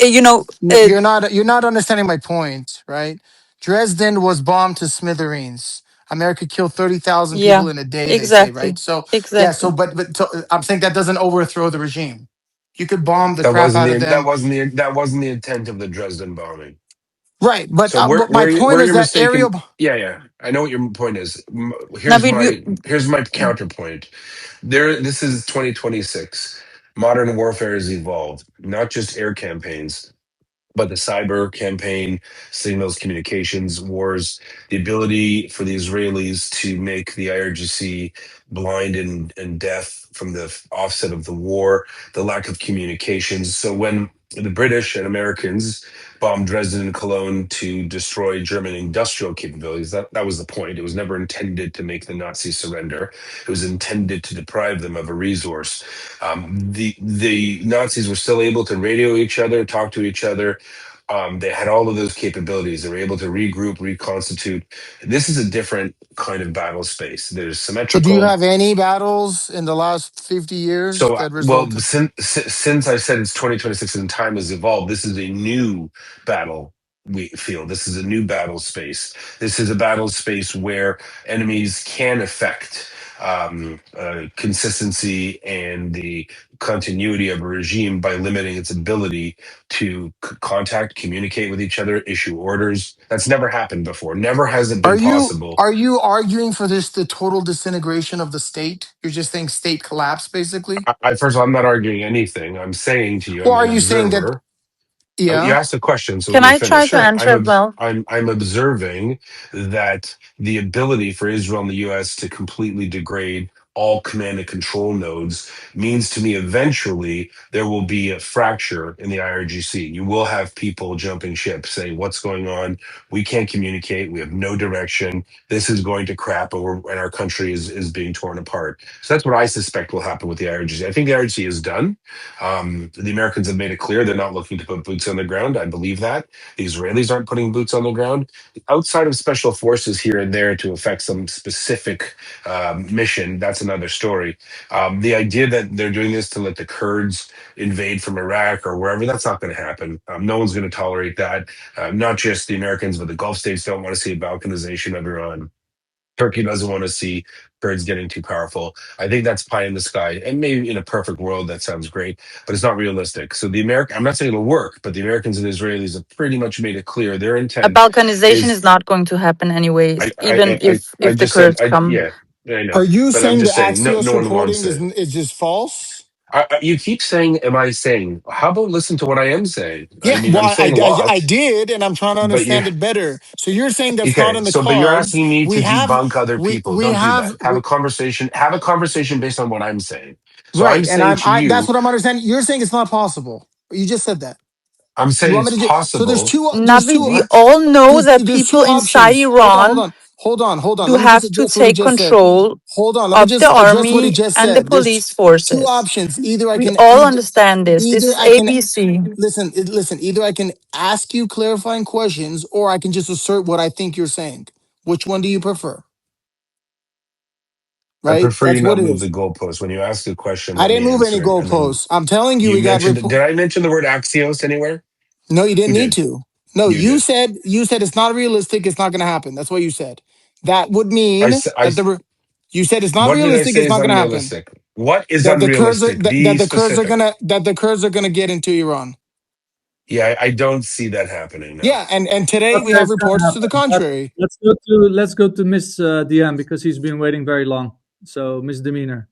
Uh, You know, No, uh, you're not understanding my point, right? Dresden was bombed to smithereens. America killed 30,000 yeah, people in a day, they say, right? exactly, So yeah, so exactly. but I'm saying that doesn't overthrow the regime. You could bomb the That crap wasn't out the of that them. wasn't the that wasn't the intent of the Dresden bombing. Right, So but my point where is you're that mistaken. aerial. Yeah, yeah, I know what your point is. Navid, Here's my counterpoint. This is 2026. Modern warfare has evolved. Not just air campaigns, but the cyber campaign, signals, communications wars, the ability for the Israelis to make the IRGC blind and deaf from the offset of the war, the lack of communications. So when the British and Americans bombed Dresden and Cologne to destroy German industrial capabilities, that was the point. It was never intended to make the Nazis surrender. It was intended to deprive them of a resource. The Nazis were still able to radio each other, talk to each other. They had all of those capabilities. They were able to regroup, reconstitute. This is a different kind of battle space. There's So do you symmetrical. have any battles in the last 50 years So, that well, resulted? since I said it's 2026 and time has evolved, this is a new battle we feel. This is a new battle space. This is a battle space where enemies can affect consistency and the continuity of a regime by limiting its ability to contact, communicate with each other, issue orders. That's never happened before. Never has it Are been you possible. are you arguing for this the total disintegration of the state? You're just saying state collapse, basically? First of all, I'm not arguing anything. I'm saying to you, Or I'm an are you saying that? observer. You Yeah, asked a question, so let can me I try finish. to sure. answer as well? I'm observing that the ability for Israel and the U.S. to completely degrade all command and control nodes means to me eventually there will be a fracture in the IRGC. You will have people jumping ship saying, "What's going on? We can't communicate. We have no direction. This is going to crap, and our country is being torn apart." So that's what I suspect will happen with the IRGC. I think the IRGC is done. The Americans have made it clear they're not looking to put boots on the ground. I believe that. The Israelis aren't putting boots on the ground. Outside of special forces here and there to affect some specific mission, that's another story. The idea that they're doing this to let the Kurds invade from Iraq or wherever, that's not going to happen. No one's going to tolerate that. Not just the Americans, but the Gulf states don't want to see a balkanization of Iran. Turkey doesn't want to see Kurds getting too powerful. I think that's pie in the sky. And maybe in a perfect world, that sounds great, but it's not realistic. So I'm not saying it'll work, but the Americans and Israelis have pretty much made it clear their A intent balkanization is is, not going to happen anyways, even I if the just said, Kurds come. yeah, I know, Are you but I'm saying the just saying, Axios no one reporting wants is it. just false? You keep saying, am I saying? How about listen to what I am saying? I Yeah, mean, well, I'm saying a I lot, did, and I'm trying to but you understand it better. So you're saying that's not okay, in the so but you're cards. asking me We to have, debunk other people. we Don't do have, that. Have a conversation based on what I'm saying. So I'm right, and saying to that's you, what I'm understanding. You're saying it's not possible. You just said that. I'm You saying want it's me to just so possible. Navid, we What? all know that there's people two inside options. Hold on, Iran hold on. do Let me just have to address what he take just said. control Hold on, let me of the just address what he army just and the said. police Two forces. options. Either I We can all understand this. This either is I can ABC. listen, either I can ask you clarifying questions or I can just assert what I think you're saying. Which one do you prefer? I Right? prefer you That's what not it move is. the goalpost. When you ask a question, I let didn't me move any answer it. And then goalposts. I'm telling you, you we got mentioned, report. did I mention the word Axios anywhere? No, you Who didn't need did? to. No, You did. you said it's not realistic. It's not going to happen. That's what you said. That would I, mean s- I, that you said it's not what did I realistic. say It's is not going to happen. unrealistic? What is unrealistic? Be specific. That the Kurds are gonna get into Iran. Yeah, I don't see that happening now. Yeah, and today we Okay, have it's gonna reports to the happen. But contrary. let's go to Miss DM because he's been waiting very long. So Miss Demeanor,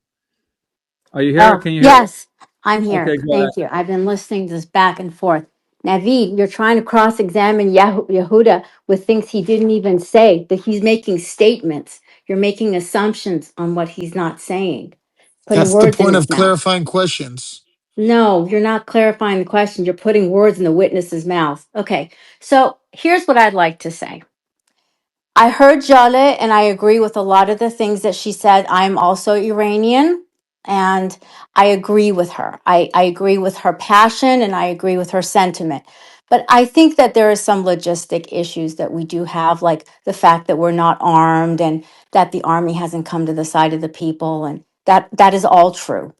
are you here? Oh, Can you hear? yes, I'm here. Okay, go ahead. Thank you. I've been listening to this back and forth. Naveed, you're trying to cross-examine Yehuda with things he didn't even say, that he's making statements. You're making assumptions on what he's not saying, putting That's the words in point his of mouth. clarifying questions. No, you're not clarifying the question. You're putting words in the witness's mouth. Okay, so here's what I'd like to say. I heard Jale and I agree with a lot of the things that she said. I'm also Iranian and I agree with her. I agree with her passion and I agree with her sentiment. But I think that there are some logistic issues that we do have, like the fact that we're not armed and that the army hasn't come to the side of the people. And that is all true.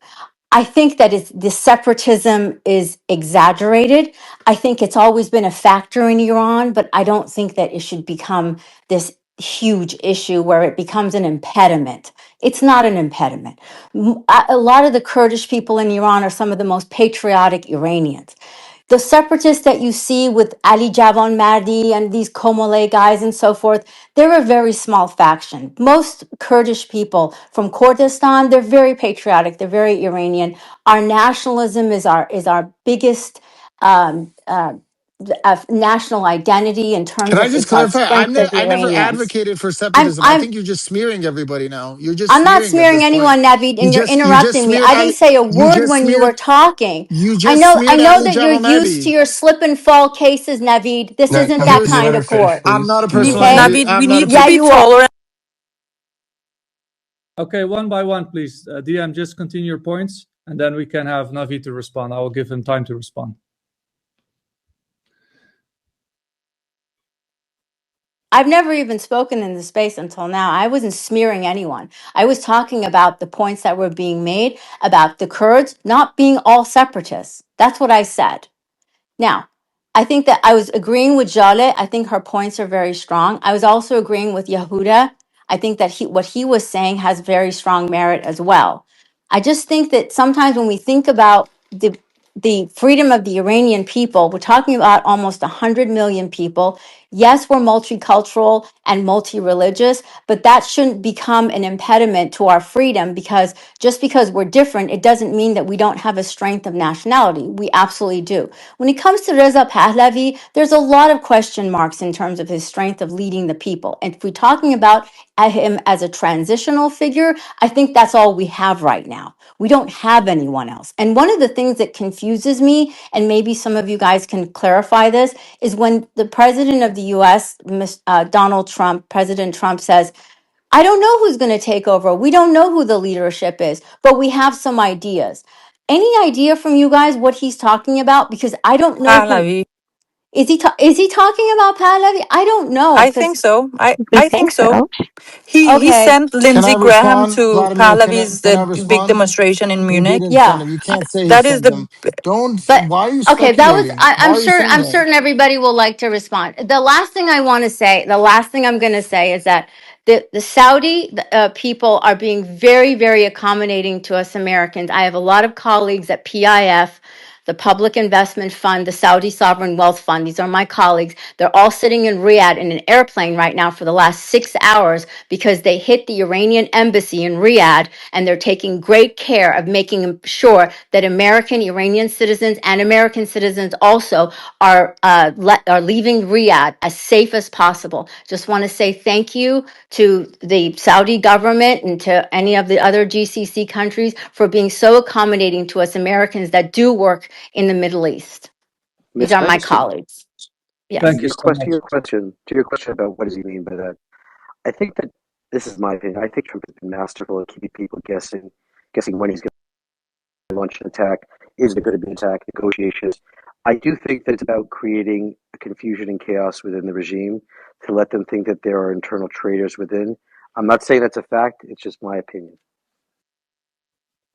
I think that the separatism is exaggerated. I think it's always been a factor in Iran, but I don't think that it should become this huge issue where it becomes an impediment. It's not an impediment. A lot of the Kurdish people in Iran are some of the most patriotic Iranians. The separatists that you see with Ali Javan Mahdi and these Komole guys and so forth, they're a very small faction. Most Kurdish people from Kurdistan, they're very patriotic. They're very Iranian. Our nationalism is our biggest um, uh, national identity in Can terms I of just it's our clarify? strength as I never Iranians. advocated for I'm separatism. I I'm think you're just smearing everybody now. You're just I'm not smearing at smearing this point. anyone, Navid, and you're You just interrupting me. smeared I didn't Ali. say a You word just when you were smeared. talking. You I just know smeared that Ali you're used to Javamedi. your slip and fall cases, Navid. This Now, isn't can we that You're. can we kind let her of finish, court. I'm please? not a Can we personal let her Okay? enemy. Navid, finish? we I'm not a. need to Yeah, be you are. tolerant. Okay, one by one, please. DM, just continue your points, and then we can have Navi to respond. I will give him time to respond. I've never even spoken in this space until now. I wasn't smearing anyone. I was talking about the points that were being made about the Kurds not being all separatists. That's what I said. Now, I think that I was agreeing with Jale. I think her points are very strong. I was also agreeing with Yehuda. I think that what he was saying has very strong merit as well. I just think that sometimes when we think about the freedom of the Iranian people, we're talking about almost 100 million people. Yes, we're multicultural and multi-religious, but that shouldn't become an impediment to our freedom because just because we're different, it doesn't mean that we don't have a strength of nationality. We absolutely do. When it comes to Reza Pahlavi, there's a lot of question marks in terms of his strength of leading the people. And if we're talking about him as a transitional figure, I think that's all we have right now. We don't have anyone else. And one of the things that confuses me, and maybe some of you guys can clarify this, is when the president of the US, Donald Trump, President Trump says, I don't know who's going to take over. We don't know who the leadership is, but we have some ideas. Any idea from you guys what he's talking about? Because I don't know who. Pahlavi. Is he talking about Pahlavi? I don't know, I think because so. We I think think so. so. He okay, sent Can I Lindsey Graham respond, to Vladimir? Pahlavi's Can I big respond? demonstration in He Munich. didn't send yeah. them. You can't say he That is sent the them. Don't. But Why are you okay, that was speculating? Why I'm are you sure saying that? everybody will like to respond. The last thing I want to say, the last thing I'm going to say is that the Saudi people are being very, very accommodating to us Americans. I have a lot of colleagues at PIF, the Public Investment Fund, the Saudi Sovereign Wealth Fund. These are my colleagues. They're all sitting in Riyadh in an airplane right now for the last 6 hours because they hit the Iranian embassy in Riyadh, and they're taking great care of making sure that American, Iranian citizens and American citizens also are leaving Riyadh as safe as possible. Just want to say thank you to the Saudi government and to any of the other GCC countries for being so accommodating to us Americans that do work in the Middle East. These Miss, are can I my just colleagues. Thank Yes. you your so question much. to your question about what does he mean by that? I think that this is my opinion. I think Trump has been masterful at keeping people guessing when he's going to launch an attack. Is there going to be an attack? Negotiations. I do think that it's about creating confusion and chaos within the regime to let them think that there are internal traitors within. I'm not saying that's a fact. It's just my opinion.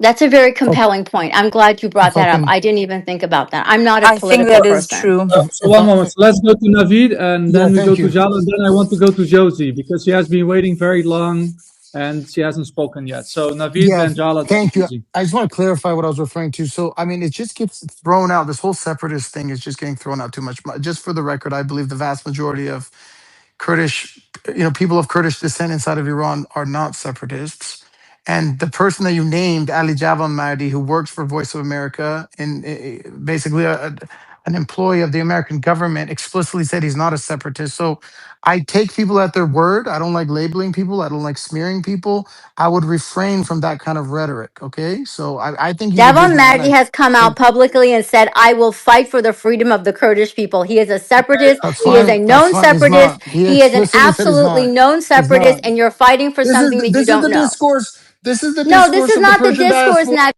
That's a very Oh, compelling point. I'm glad you brought if I that up. can, I didn't even think about that. I'm not a I think political that is person. true. So if one I, moment. So let's go to Navid, and yeah, then we go thank to you. Jala, and then I want to go to Josie because she has been waiting very long and she hasn't spoken yet. So Navid, Yeah, then Jala, then thank you. Josie. I just want to clarify what I was referring to. So, I mean, it just gets thrown out. This whole separatist thing is just getting thrown out too much. Just for the record, I believe the vast majority of Kurdish, people of Kurdish descent inside of Iran are not separatists. And the person that you named, Ali Javan Mahdi, who works for Voice of America and basically an employee of the American government, explicitly said he's not a separatist. So I take people at their word. I don't like labeling people. I don't like smearing people. I would refrain from that kind of rhetoric. Okay. So I think he's a good Devon man. Maggi I has come out think publicly and said, I will fight for the freedom of the Kurdish people. He is a separatist. that's He is a fine. That's known fine. He's separatist. not. He He is an explicitly said he's absolutely not. known He's separatist, not. and you're fighting for This is something that you this is don't the know. discourse. This is the No, this discourse is of the not the Persian discourse, diaspora. Nat.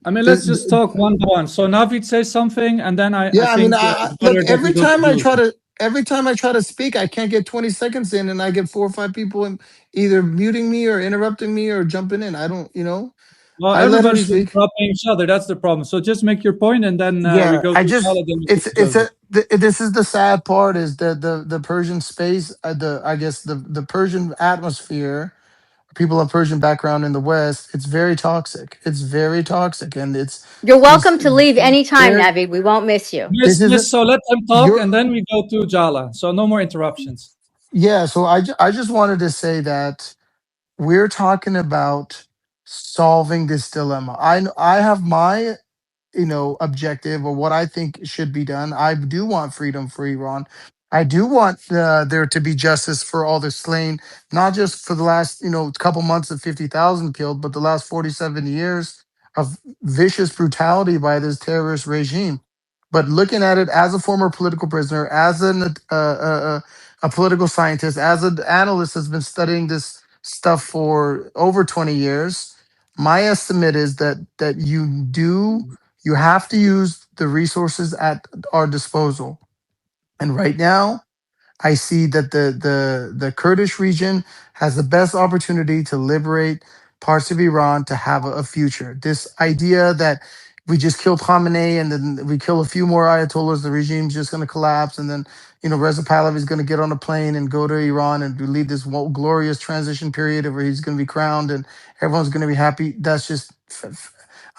I mean, The- let's just the- talk one by one. So Navid says something, and then I yeah, I mean, think it's look. better that we go to Josie. Every time I try to speak, I can't get 20 seconds in, and I get 4 or 5 people either muting me or interrupting me or jumping in. I don't, Well, I let him everybody's speak. interrupting each other. That's the problem. So just make your point, and then we Yeah, go I to just Jala, then we go it's to it's Josie. a this is the sad part is that the Persian space, I guess the Persian atmosphere, people of Persian background in the West, it's very toxic. It's very toxic, and it's You're these welcome to leave anytime, very Navi. We won't miss you. this Miss, isn't so let them talk, your and then we go to Jala. So no more interruptions. yeah. So I just wanted to say that we're talking about solving this dilemma. I have my objective or what I think should be done. I do want freedom for Iran. I do want there to be justice for all the slain, not just for the last couple months of 50,000 killed, but the last 47 years of vicious brutality by this terrorist regime. But looking at it as a former political prisoner, as a political scientist, as an analyst that's been studying this stuff for over 20 years, my estimate is that you have to use the resources at our disposal. And right now, I see that the Kurdish region has the best opportunity to liberate parts of Iran to have a future. This idea that we just killed Khamenei and then we kill a few more ayatollahs, the regime's just going to collapse, and then Reza Pahlavi is going to get on a plane and go to Iran and lead this glorious transition period where he's going to be crowned and everyone's going to be happy. That's just,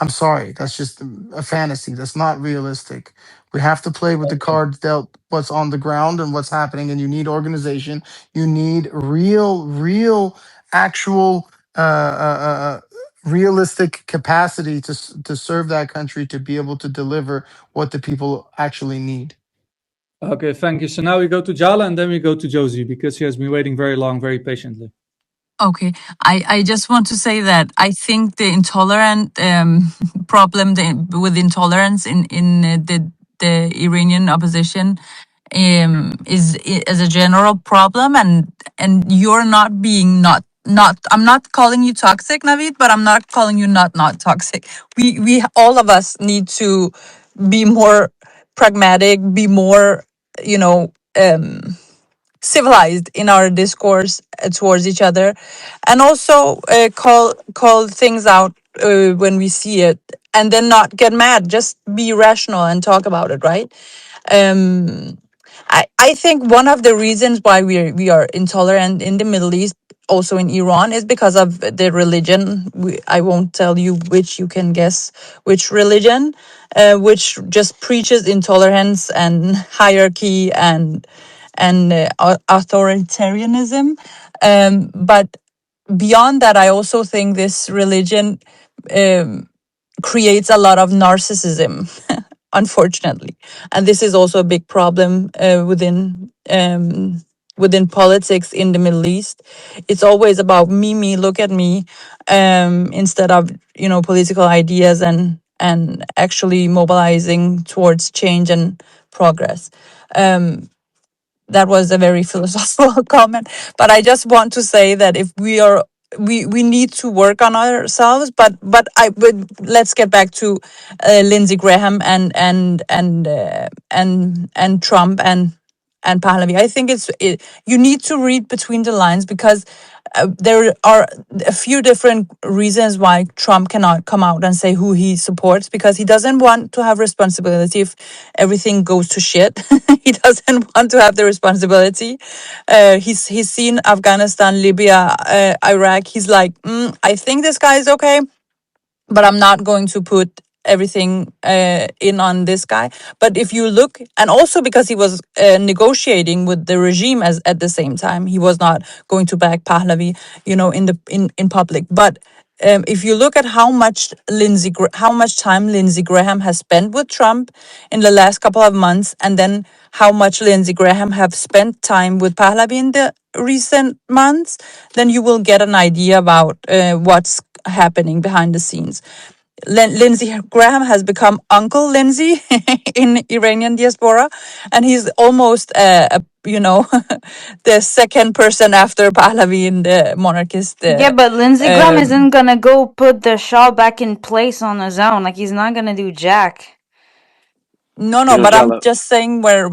I'm sorry, that's just a fantasy. That's not realistic. We have to play with the cards dealt, what's on the ground and what's happening. And you need organization. You need real, actual, realistic capacity to serve that country to be able to deliver what the people actually need. Okay, thank you. So now we go to Jala, and then we go to Josie because she has been waiting very long, very patiently. Okay, I just want to say that I think the intolerant problem with intolerance in the Iranian opposition is a general problem, and you're not being not not, I'm not calling you toxic, Navid, but I'm not calling you not toxic. We all of us need to be more pragmatic, be more, you know, civilized in our discourse towards each other, and also call things out when we see it, and then not get mad, just be rational and talk about it, right? um I think one of the reasons why we are intolerant in the Middle East, also in Iran, is because of the religion. I won't tell you which, you can guess which religion, which just preaches intolerance and hierarchy and authoritarianism. But beyond that, I also think this religion creates a lot of narcissism, unfortunately, and this is also a big problem within politics in the Middle East. It's always about me, look at me, instead of, you know, political ideas and actually mobilizing towards change and progress. That was a very philosophical comment, but I just want to say that if we need to work on ourselves, but let's get back to Lindsey Graham and Trump and Pahlavi. I think you need to read between the lines, because there are a few different reasons why Trump cannot come out and say who he supports, because he doesn't want to have responsibility if everything goes to shit. He doesn't want to have the responsibility. He's seen Afghanistan, Libya, Iraq. He's like, I think this guy is okay, but I'm not going to put everything in on this guy. But if you look, and also because he was negotiating with the regime as at the same time, he was not going to back Pahlavi, you know, in public. But if you look at how much time Lindsey Graham has spent with Trump in the last couple of months, and then how much Lindsey Graham have spent time with Pahlavi in the recent months, then you will get an idea about what's happening behind the scenes. Lindsey Graham has become Uncle Lindsey in Iranian diaspora, and he's almost you know, the second person after Pahlavi in the monarchist. Yeah, but Lindsey Graham Um, isn't gonna go put the Shah back in place on his own. Like, he's not gonna do jack. You no, know, but I'm Jala, just saying where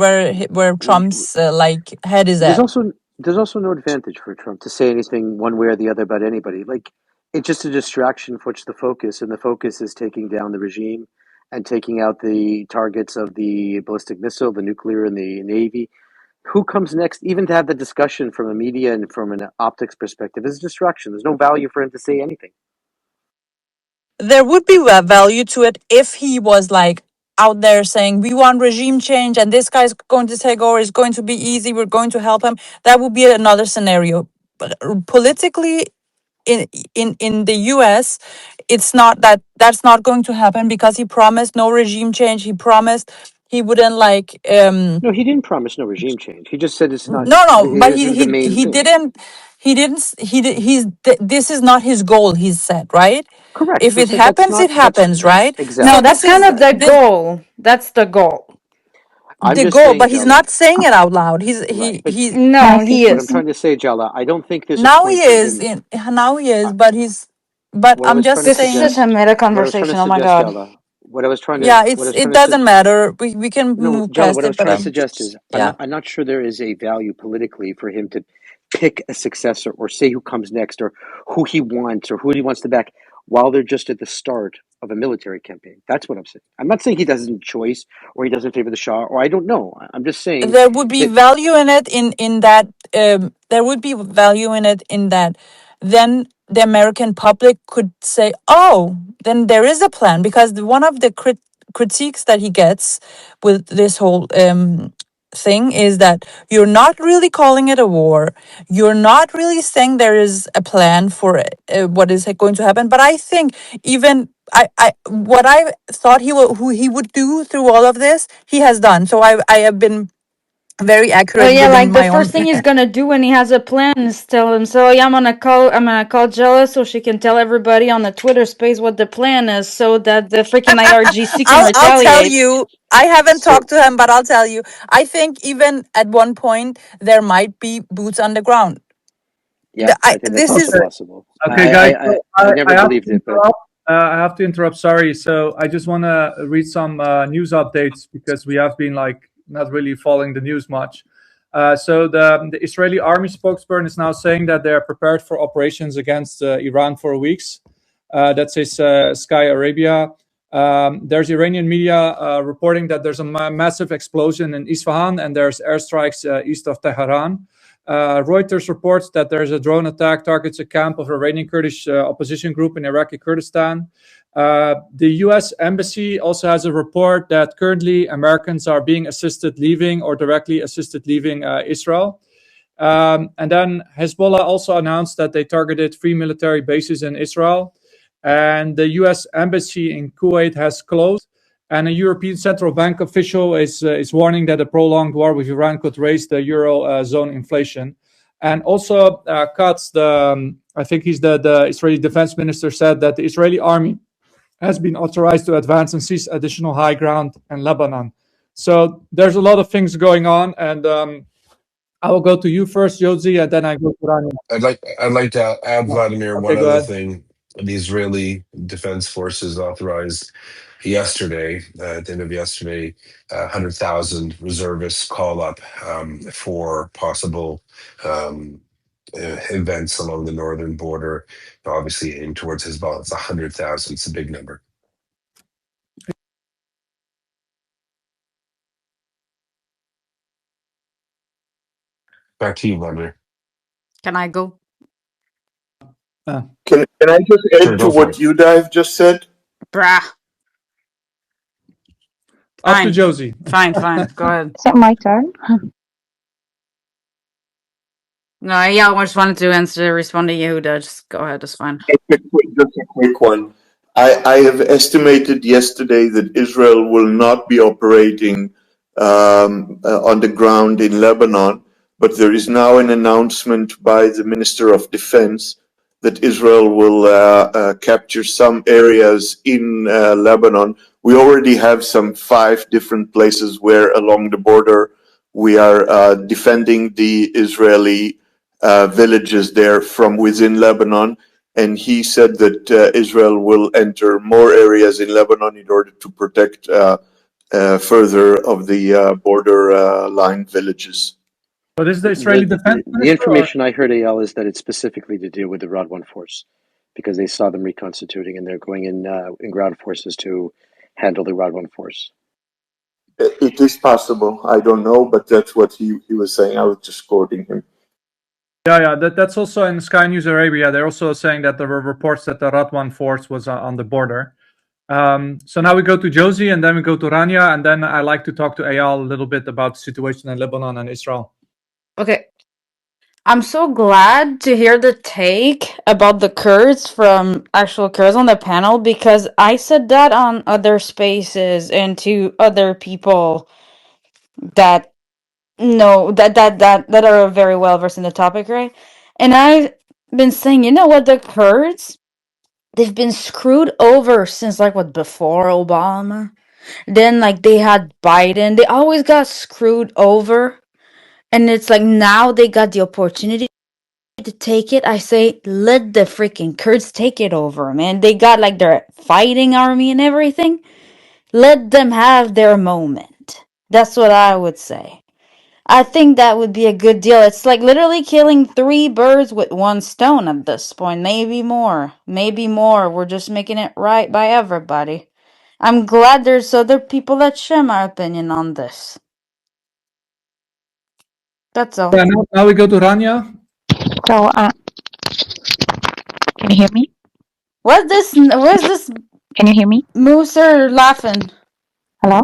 Trump's like head is there's at. also there's also no advantage for Trump to say anything one way or the other about anybody. Like, it's just a distraction for which the focus, and the focus is taking down the regime and taking out the targets of the ballistic missile, the nuclear, and the navy. Who comes next? Even to have the discussion from a media and from an optics perspective is a distraction. There's no value for him to say anything. There would be value to it if he was like out there saying we want regime change and this guy's going to take over, it's going to be easy, we're going to help him. That would be another scenario. But politically, in in the US, it's not that, that's not going to happen, because he promised no regime change. He promised he wouldn't like No, he didn't promise no regime change. He just said it's not. no, but This is the main he thing. didn't, this is not his goal, he said, right? Correct. If He it said that's happens, not. it That's happens, right? No, So exactly. that's this kind is of the this goal. That's the goal. I'm the just goal, saying, but he's Jala. not saying it out loud. Right, but I No, he think what I'm is. trying to say, Jala, I don't think there's a now he point for is him. in now he Uh, is, but he's, but what I I'm was trying just to This is such saying, a suggest, meta what I was trying to conversation. Oh my suggest, god. Jala, yeah, what I was it trying to doesn't matter. We can no, move Jala, past what I it, was but trying to I'm suggest is yeah. I'm not sure there is a value politically for him to pick a successor or say who comes next or who he wants or who he wants to back while they're just at the start of a military campaign. That's what I'm saying. I'm not saying he doesn't choice or he doesn't favor the Shah or I don't know. I'm just saying There would be that value in it in that there would be value in it in that then the American public could say, oh, then there is a plan, because one of the critiques that he gets with this whole thing is that you're not really calling it a war. You're not really saying there is a plan for what is going to happen. But I think even what I thought who he would do through all of this, he has done. So I have been very Oh accurate yeah, within like the my first own. thing he's gonna do when he has a plan is tell him, so yeah, I'm gonna call Jella so she can tell everybody on the Twitter space what the plan is so that the freaking IRGC can I'll tell retaliate. you. I haven't so talked to him, but I'll tell you. I think even at one point there might be boots on the ground. Yeah, I think that's This also is Okay. possible. Okay, guys. So I never I have believed to it, but interrupt. I have to interrupt. Sorry. So I just want to read some news updates because we have been like not really following the news much. So the Israeli army spokesperson is now saying that they are prepared for operations against Iran for weeks. That says Sky Arabia. There's Iranian media reporting that there's a massive explosion in Isfahan and there's airstrikes east of Tehran. Reuters reports that there's a drone attack targets a camp of Iranian Kurdish opposition group in Iraqi Kurdistan. The U.S. Embassy also has a report that currently Americans are being assisted leaving or directly assisted leaving Israel. And then Hezbollah also announced that they targeted 3 military bases in Israel. And the U.S. Embassy in Kuwait has closed. And a European Central Bank official is warning that a prolonged war with Iran could raise the Eurozone inflation. And also, Katz, I think he's the Israeli defense minister, said that the Israeli army has been authorized to advance and seize additional high ground in Lebanon. So there's a lot of things going on. And I will go to you first, Josie, and then I go to Rania. I'd like to add, Vladimir, Okay, one go other ahead. thing. The Israeli Defense Forces authorized yesterday, at the end of yesterday, 100,000 reservists call up for possible events along the northern border. Obviously, aimed towards Hezbollah. It's 100,000. It's a big number. Back to you, Vladimir. can I go? Uh, Can I just Sure, add to go for what it. you Dive just said? Brah. up to Fine. Josie. Fine. Go ahead. Is it my turn? No, yeah, I just wanted to respond to Yehuda. Just go ahead. It's fine. Just a quick one. I have estimated yesterday that Israel will not be operating on the ground in Lebanon, but there is now an announcement by the Minister of Defense that Israel will capture some areas in Lebanon. We already have some 5 different places where along the border we are defending the Israeli villages there from within Lebanon. And he said that Israel will enter more areas in Lebanon in order to protect further of the border line villages. But is the Israeli defense The minister or? information I heard, Ayal, is that it's specifically to deal with the Rod 1 force because they saw them reconstituting and they're going in ground forces to handle the Rod 1 force. It is possible. I don't know, but that's what he was saying. I was just quoting him. Yeah. That's also in Sky News Arabia. They're also saying that there were reports that the Ratwan force was on the border. So now we go to Josie, and then we go to Rania, and then I like to talk to Eyal a little bit about the situation in Lebanon and Israel. Okay. I'm so glad to hear the take about the Kurds from actual Kurds on the panel because I said that on other spaces and to other people that know that are very well versed in the topic, right? And I've been saying, you know what, the Kurds, they've been screwed over since like what before Obama. Then like they had Biden, they always got screwed over. And it's like now they got the opportunity to take it. I say, let the freaking Kurds take it over, man. They got like their fighting army and everything. Let them have their moment. That's what I would say. I think that would be a good deal. It's like literally killing 3 birds with 1 stone at this point. Maybe more. Maybe more. We're just making it right by everybody. I'm glad there's other people that share my opinion on this. That's all. Yeah, now we go to Rania. So, can you hear me? Where's this Can you hear me? mooser laughing? Hello?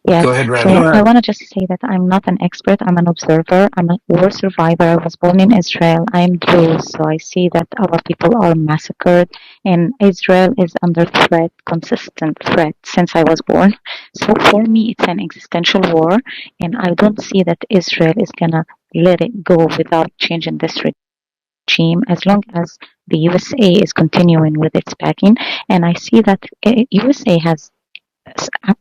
Yes. Go ahead, So Go Rania. I ahead. want to just say that I'm not an expert. I'm an observer. I'm a war survivor. I was born in Israel. I'm Druze, so I see that our people are massacred, and Israel is under threat, consistent threat since I was born. So for me, it's an existential war, and I don't see that Israel is gonna let it go without changing this regime as long as the USA is continuing with its backing. And I see that USA has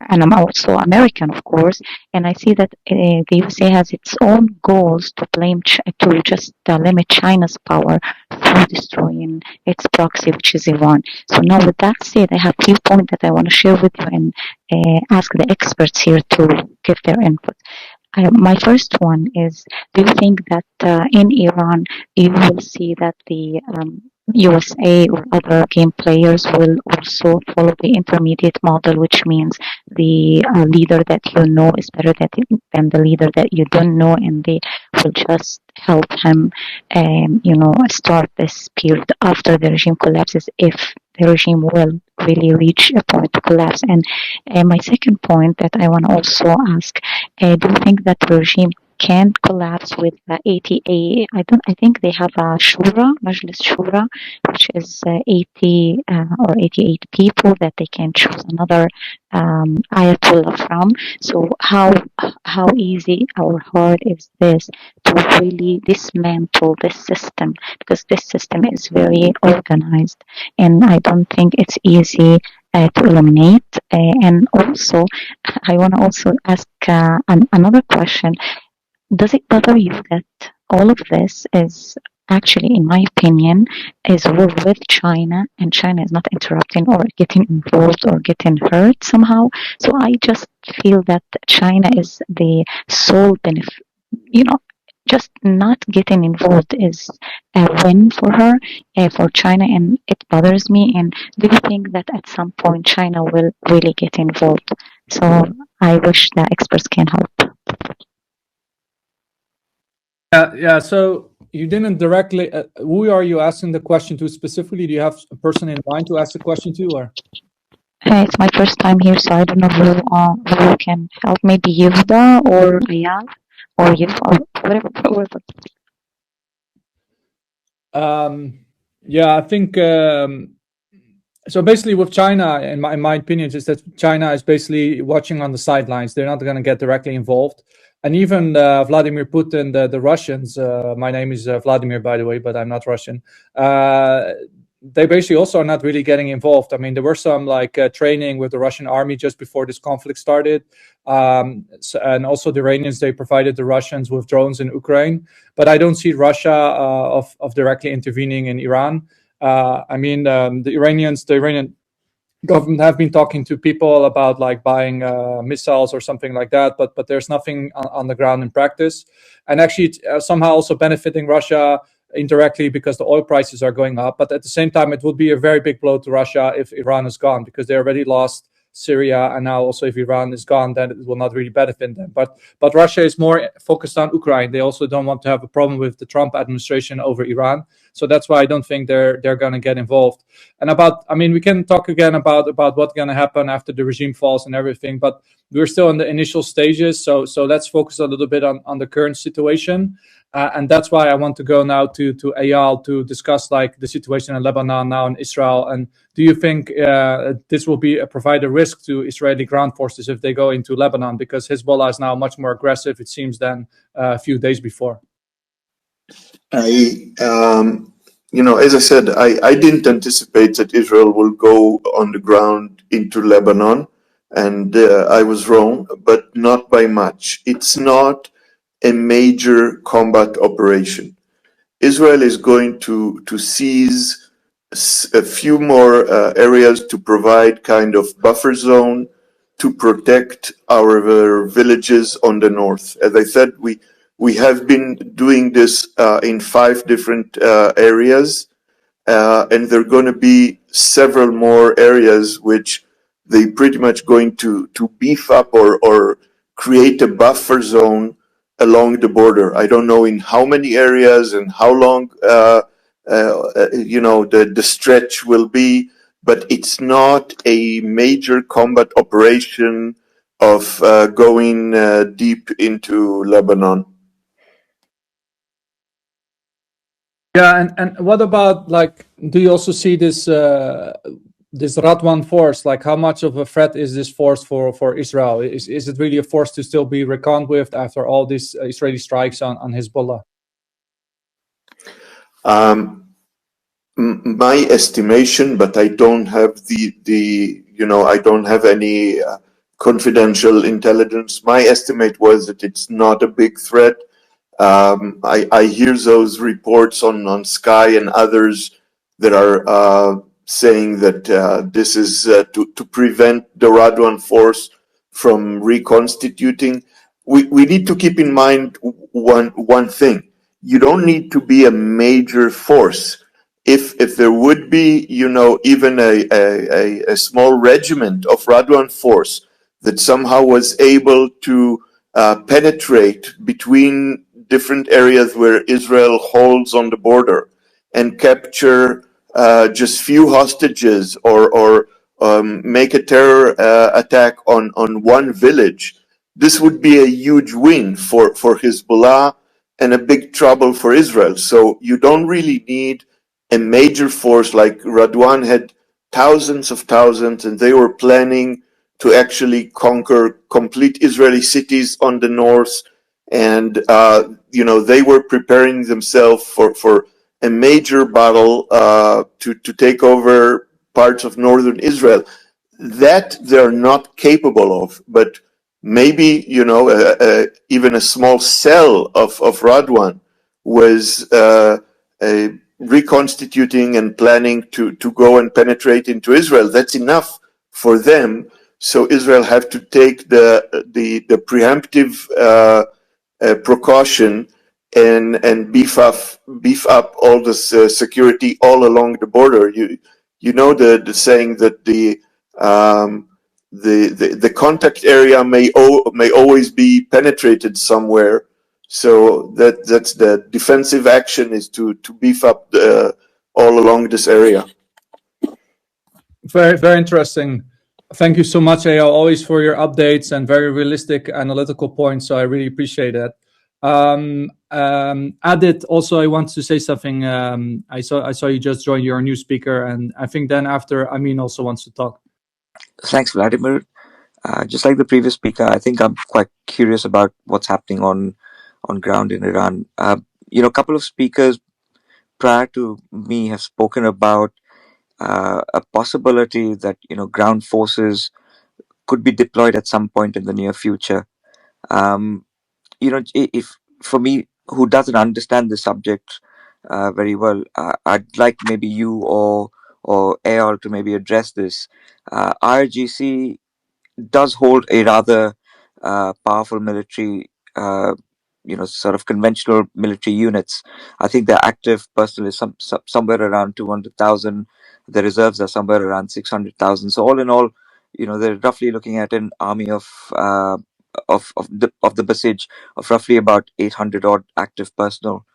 and I'm also American, of course, and I see that the USA has its own goals to to just limit China's power through destroying its proxy, which is Iran. So now, with that said, I have 3 points that I want to share with you and ask the experts here to give their input. My first one is, do you think that in Iran you will see that the USA or other game players will also follow the intermediate model, which means the leader that you know is better than the leader that you don't know, and they will just help him, start this period after the regime collapses if the regime will really reach a point to collapse. And my second point that I want to also ask, do you think that the regime can collapse with 80? I think they have a shura, Majlis Shura, which is 80 or 88 people that they can choose another ayatollah from. So how easy or hard is this to really dismantle this system? Because this system is very organized, and I don't think it's easy to eliminate. And also, I want to also ask another question. Does it bother you that all of this is actually, in my opinion, is war with China, and China is not interrupting or getting involved or getting hurt somehow? So I just feel that China is the sole benefit, just not getting involved is a win for her, for China, and it bothers me. And do you think that at some point China will really get involved? So I wish the experts can help. Yeah. So you didn't directly. Who are you asking the question to specifically? Do you have a person in mind to ask the question to, or? It's my first time here, so I don't know who can help. Maybe Yehuda or Ayal or Yif or whatever. Yeah, I think so. Basically, with China, in my opinion, is that China is basically watching on the sidelines. They're not going to get directly involved. And even Vladimir Putin, the Russians. My name is Vladimir, by the way, but I'm not Russian. They basically also are not really getting involved. I mean, there were some training with the Russian army just before this conflict started. And also the Iranians, they provided the Russians with drones in Ukraine. But I don't see Russia of directly intervening in Iran. The Iranian government have been talking to people about buying missiles or something like that, but there's nothing on the ground in practice. And actually, it's somehow also benefiting Russia indirectly because the oil prices are going up. But at the same time, it would be a very big blow to Russia if Iran is gone, because they already lost Syria, and now also if Iran is gone, then it will not really benefit them. But Russia is more focused on Ukraine. They also don't want to have a problem with the Trump administration over Iran. So that's why I don't think they're going to get involved. And we can talk again about what's going to happen after the regime falls and everything, but we're still in the initial stages. So let's focus a little bit on the current situation. And that's why I want to go now to Eyal to discuss the situation in Lebanon now in Israel. And do you think this will provide a risk to Israeli ground forces if they go into Lebanon? Because Hezbollah is now much more aggressive, it seems, than a few days before. As I said, I didn't anticipate that Israel will go on the ground into Lebanon, and I was wrong, but not by much. It's not a major combat operation. Israel is going to seize a few more areas to provide kind of buffer zone to protect our villages on the north. As I said, we have been doing this in 5 different areas, and there are going to be several more areas which they pretty much going to beef up or create a buffer zone along the border. I don't know in how many areas and how long the stretch will be, but it's not a major combat operation of going deep into Lebanon. Yeah, and what about do you also see this this Radwan force? How much of a threat is this force for Israel? Is it really a force to still be reckoned with after all these Israeli strikes on Hezbollah? My estimation, but I don't have I don't have any confidential intelligence. My estimate was that it's not a big threat. I hear those reports on Sky and others that are saying that this is to prevent the Radwan force from reconstituting. We need to keep in mind one thing. You don't need to be a major force. If there would be, even a small regiment of Radwan force that somehow was able to penetrate between different areas where Israel holds on the border and capture just few hostages or make a terror attack on one village, this would be a huge win for Hezbollah and a big trouble for Israel. So you don't really need a major force. Like Radwan had thousands, and they were planning to actually conquer complete Israeli cities on the north. And, they were preparing themselves for a major battle to take over parts of northern Israel. That they're not capable of, but maybe, even a small cell of Radwan was reconstituting and planning to go and penetrate into Israel. That's enough for them. So Israel have to take the preemptive precaution and beef up all this security all along the border. You know the saying that the contact area may always be penetrated somewhere. So that's the defensive action, is to beef up all along this area. Very, very interesting. Thank you so much, Eyal, always for your updates and very realistic analytical points. So I really appreciate that. Adit, also I want to say something. I saw you just joined. You're a new speaker, and I think then after Amin also wants to talk. Thanks, Vladimir. Just like the previous speaker, I think I'm quite curious about what's happening on ground in Iran. A couple of speakers prior to me have spoken about a possibility that ground forces could be deployed at some point in the near future. If for me, who doesn't understand the subject very well, I'd like maybe you or Eyal to maybe address this. IRGC does hold a rather powerful military, sort of conventional military units. I think the active personnel is somewhere around 200,000. The reserves are somewhere around 600,000. So all in all, they're roughly looking at an army of the Basij of roughly about 800 odd active personnel.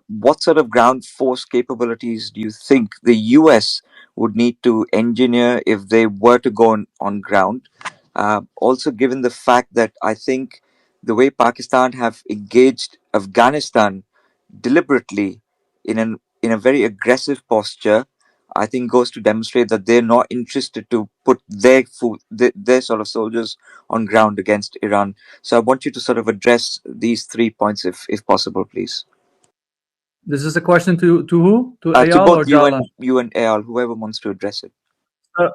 What sort of ground force capabilities do you think the US would need to engineer if they were to go on ground? Also, given the fact that I think the way Pakistan have engaged Afghanistan deliberately in a very aggressive posture, I think goes to demonstrate that they're not interested to put their sort of soldiers on ground against Iran. So I want you to sort of address these 3 points if possible, please. This is a question to who? To To Eyal both or Jalan? you and Eyal, whoever wants to address it.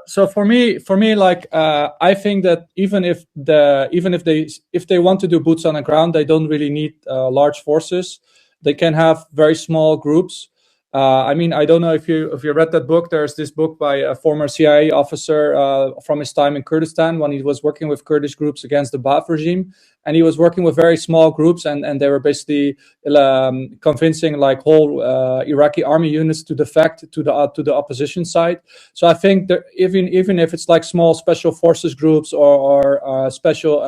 So for me, like I think that even if they want to do boots on the ground, they don't really need large forces. They can have very small groups. I mean, I don't know if you read that book. There's this book by a former CIA officer from his time in Kurdistan when he was working with Kurdish groups against the Ba'ath regime, and he was working with very small groups, and they were basically convincing like whole Iraqi army units to defect to the opposition side. So I think that even if it's like small special forces groups or special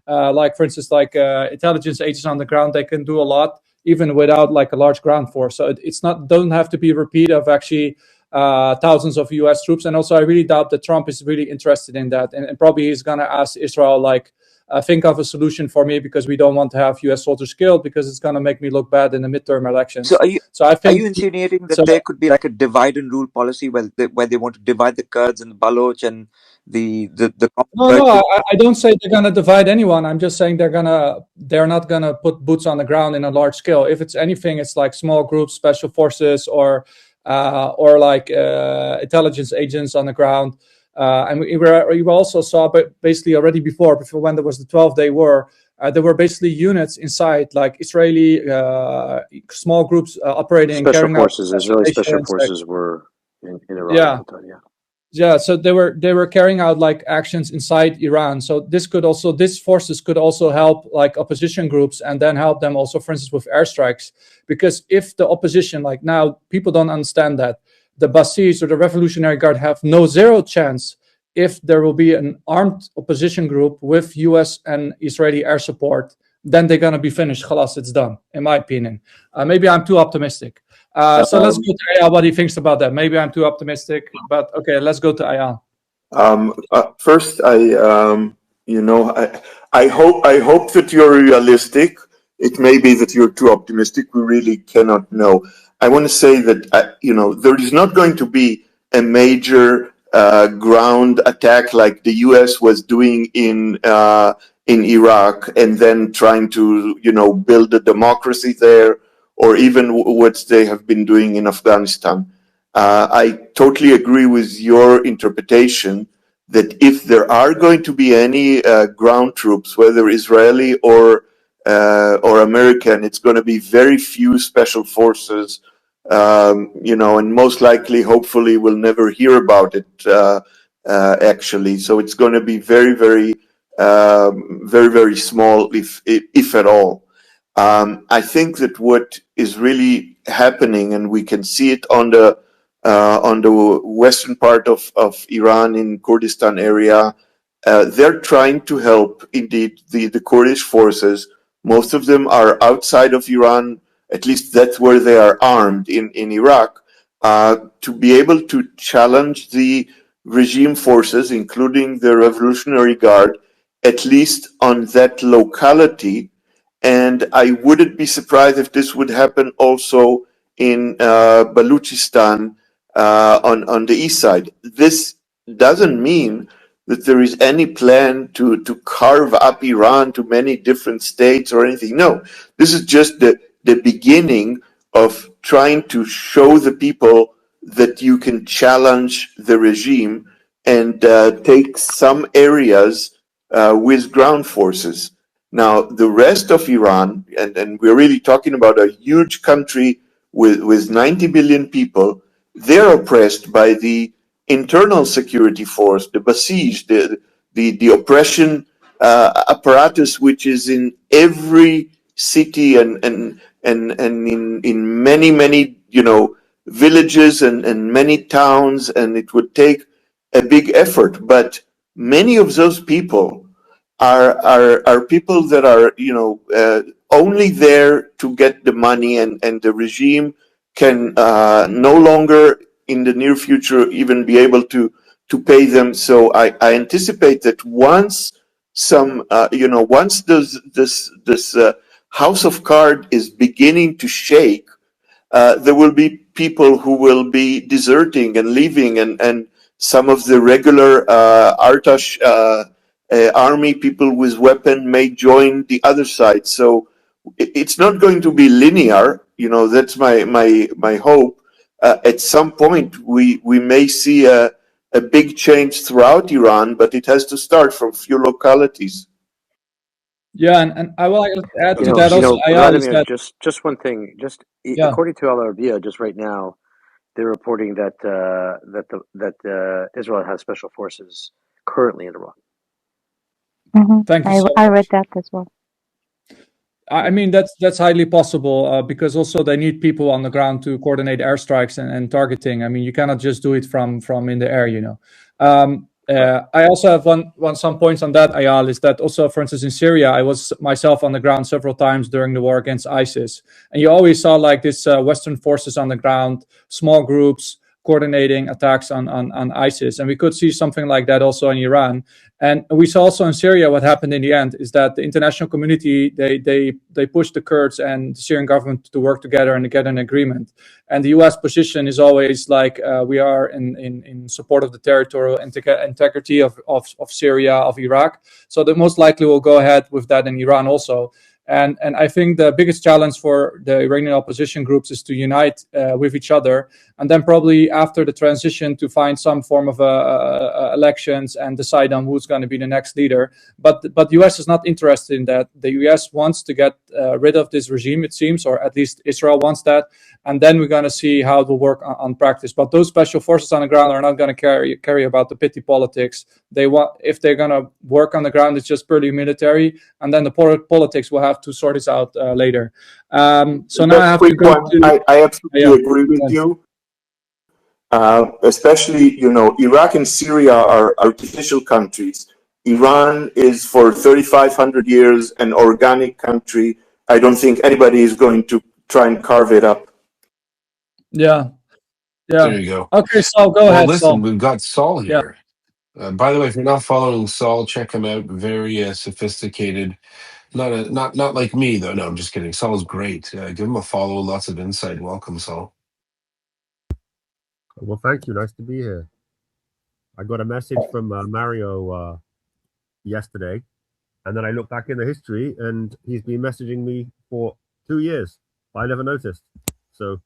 like for instance like intelligence agents on the ground, they can do a lot even without like a large ground force. So it's not don't have to be a repeat of actually thousands of US troops. And also I really doubt that Trump is really interested in that, and probably he's gonna ask Israel like think of a solution for me because we don't want to have US soldiers killed because it's gonna make me look bad in the midterm elections. So I think, are you insinuating that there could be like a divide and rule policy where they want to divide the Kurds and the Baloch and the No, I don't say they're gonna divide anyone. I'm just saying they're not gonna put boots on the ground in a large scale. If it's anything, it's like small groups, special forces, or or like intelligence agents on the ground. And we also saw, but basically already before when there was the 12-day war, there were basically units inside, like Israeli small groups operating and Special carrying out forces, Israeli special assassinations. forces were in Iran at Yeah, the time. Yeah. yeah, so they were carrying out like actions inside Iran. So these forces could also help like opposition groups, and then help them also, for instance, with airstrikes. Because if the opposition, like now, people don't understand that the Basij or the Revolutionary Guard have zero chance if there will be an armed opposition group with U.S. and Israeli air support. Then they're gonna be finished. Khalas, it's done. In my opinion, maybe I'm too optimistic. So let's go to Ayal, what he thinks about that. Maybe I'm too optimistic, but okay, let's go to Ayal. First, I hope that you're realistic. It may be that you're too optimistic. We really cannot know. I want to say that there is not going to be a major ground attack like the U.S. was doing in Iraq, and then trying to build a democracy there, or even what they have been doing in Afghanistan. I totally agree with your interpretation that if there are going to be any ground troops, whether Israeli or American, it's going to be very few special forces, and most likely, hopefully, we'll never hear about it actually. So it's going to be very, very, very, very small, if at all. I think that what is really happening, and we can see it on the western part of Iran, in Kurdistan area, they're trying to help indeed the Kurdish forces. Most of them are outside of Iran, at least that's where they are armed in Iraq, to be able to challenge the regime forces, including the Revolutionary Guard, at least on that locality. And I wouldn't be surprised if this would happen also in Baluchistan, on the east side. This doesn't mean that there is any plan to carve up Iran to many different states or anything. No, this is just the beginning of trying to show the people that you can challenge the regime and take some areas with ground forces. Now, the rest of Iran, and we're really talking about a huge country with 90 billion people, they're oppressed by the internal security force, the Basij, the oppression apparatus, which is in every city and in many villages and many towns, and it would take a big effort. But many of those people are people that are only there to get the money, and the regime can no longer in the near future even be able to pay them. So I anticipate that once once this house of cards is beginning to shake, there will be people who will be deserting and leaving, and some of the regular Artash army people with weapon may join the other side. So it's not going to be linear. That's my hope. At some point, we may see a big change throughout Iran, but it has to start from few localities. Yeah, and I will add to that also, Ayal, is Vladimir, that just one thing. yeah. According to Al Arabiya, just right now, they're reporting that Israel has special forces currently in Iran. Thank you so I much. read that as well. I mean, that's highly possible because also they need people on the ground to coordinate airstrikes and targeting. I mean, you cannot just do it from in the air. I also have some points on that, Ayal, is that also, for instance, in Syria, I was myself on the ground several times during the war against ISIS, and you always saw like this Western forces on the ground, small groups coordinating attacks on ISIS, and we could see something like that also in Iran. And we saw also in Syria what happened in the end is that the international community, they pushed the Kurds and the Syrian government to work together and to get an agreement. And the U.S. position is always like we are in support of the territorial integrity of Syria, of Iraq. So that most likely will go ahead with that in Iran also. And I think the biggest challenge for the Iranian opposition groups is to unite with each other. and then probably after the transition to find some form of elections and decide on who's going to be the next leader. But the US is not interested in that. The US wants to get rid of this regime, it seems, or at least Israel wants that, and then we're going to see how it will work on practice. But those special forces on the ground are not going to carry about the petty politics. If they're going to work on the ground, it's just purely military, and then the politics will have to sort this out later. So now I have to go to. I absolutely agree with you. Especially, Iraq and Syria are artificial countries. Iran is for 3,500 years an organic country. I don't think anybody is going to try and carve it up. Yeah. There you go. Okay, Saul, go ahead, Listen, Saul. we've got Saul here. By the way, if you're not following Saul, check him out. Very sophisticated. Not like me though. No, I'm just kidding. Saul's great. Give him a follow. Lots of insight. Welcome, Saul. Well, thank you. Nice to be here. I got a message from Mario yesterday, and then I looked back in the history, and he's been messaging me for 2 years. I never noticed. So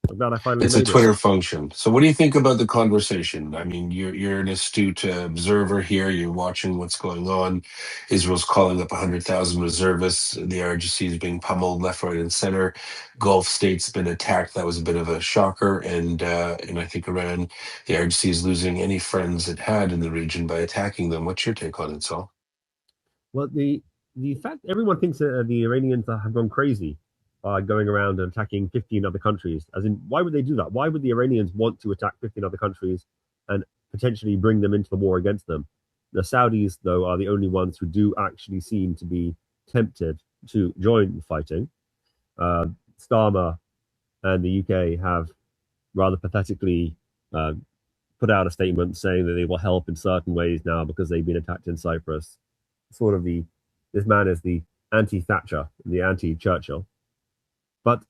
I'm glad I finally It's a made Twitter it. function. So, what do you think about the conversation? I mean, you're an astute observer here. You're watching what's going on. Israel's calling up 100,000 reservists. The IRGC is being pummeled left, right, and center. Gulf states been attacked. That was a bit of a shocker. And I think Iran, the IRGC is losing any friends it had in the region by attacking them. What's your take on it, Saul? Well, the fact everyone thinks that the Iranians have gone crazy going around and attacking 15 other countries. As in, why would they do that? Why would the Iranians want to attack 15 other countries and potentially bring them into the war against them? The Saudis, though, are the only ones who do actually seem to be tempted to join the fighting. Starmer and the UK have rather pathetically put out a statement saying that they will help in certain ways now because they've been attacked in Cyprus. Sort of this man is the anti-Thatcher, the anti-Churchill. But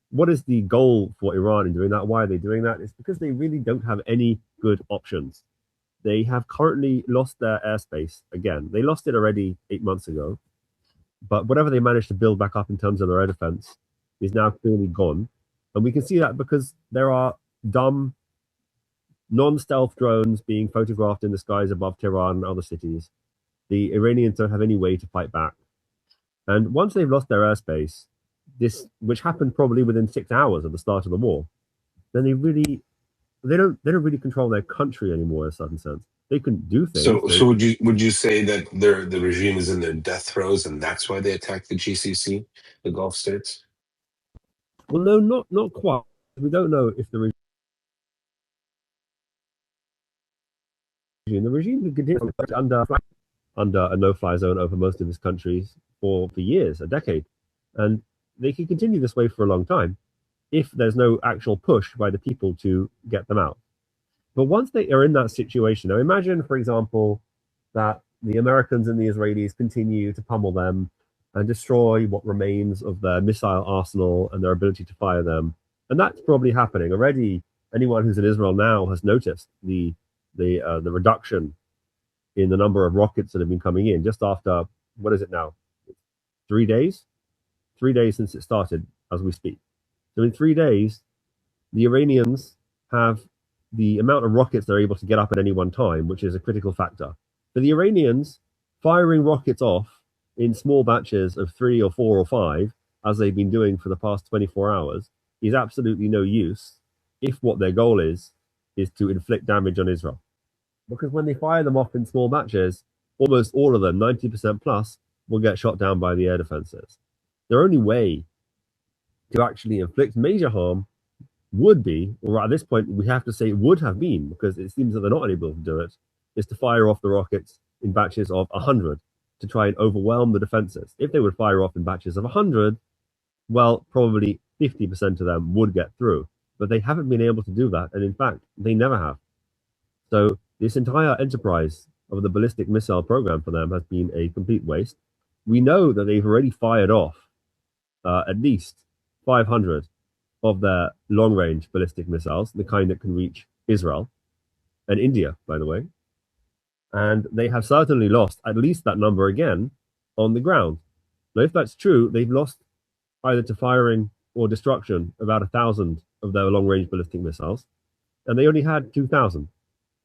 what is the goal for Iran in doing that? Why are they doing that? It's because they really don't have any good options. They have currently lost their airspace again. They lost it already 8 months ago, but whatever they managed to build back up in terms of their air defense is now clearly gone. And we can see that because there are dumb, non-stealth drones being photographed in the skies above Tehran and other cities. The Iranians don't have any way to fight back. And once they've lost their airspace, this, which happened probably within 6 hours of the start of the war, then they don't really control their country anymore in a certain sense. They can do things. So would you say that the regime is in their death throes and that's why they attacked the GCC, the Gulf states? Well, no, not quite. We don't know if the regime can continue under a no-fly zone over most of its countries for years, a decade, and they can continue this way for a long time if there's no actual push by the people to get them out. But once they are in that situation, now imagine, for example, that the Americans and the Israelis continue to pummel them and destroy what remains of their missile arsenal and their ability to fire them. And that's probably happening already. Anyone who's in Israel now has noticed the reduction in the number of rockets that have been coming in just after, what is it now? 3 days? 3 days since it started as we speak. So in 3 days, the Iranians have the amount of rockets they're able to get up at any one time, which is a critical factor. For the Iranians, firing rockets off in small batches of 3 or 4 or 5, as they've been doing for the past 24 hours, is absolutely no use if what their goal is to inflict damage on Israel. Because when they fire them off in small batches, almost all of them, 90% plus, will get shot down by the air defenses. Their only way to actually inflict major harm would be, or at this point we have to say would have been, because it seems that they're not able to do it, is to fire off the rockets in batches of 100 to try and overwhelm the defenses. If they would fire off in batches of 100, well, probably 50% of them would get through. But they haven't been able to do that, and in fact, they never have. So this entire enterprise of the ballistic missile program for them has been a complete waste. We know that they've already fired off at least 500 of their long-range ballistic missiles, the kind that can reach Israel and India, by the way. And they have certainly lost at least that number again on the ground. Now, if that's true, they've lost either to firing or destruction about 1,000 of their long-range ballistic missiles, and they only had 2,000.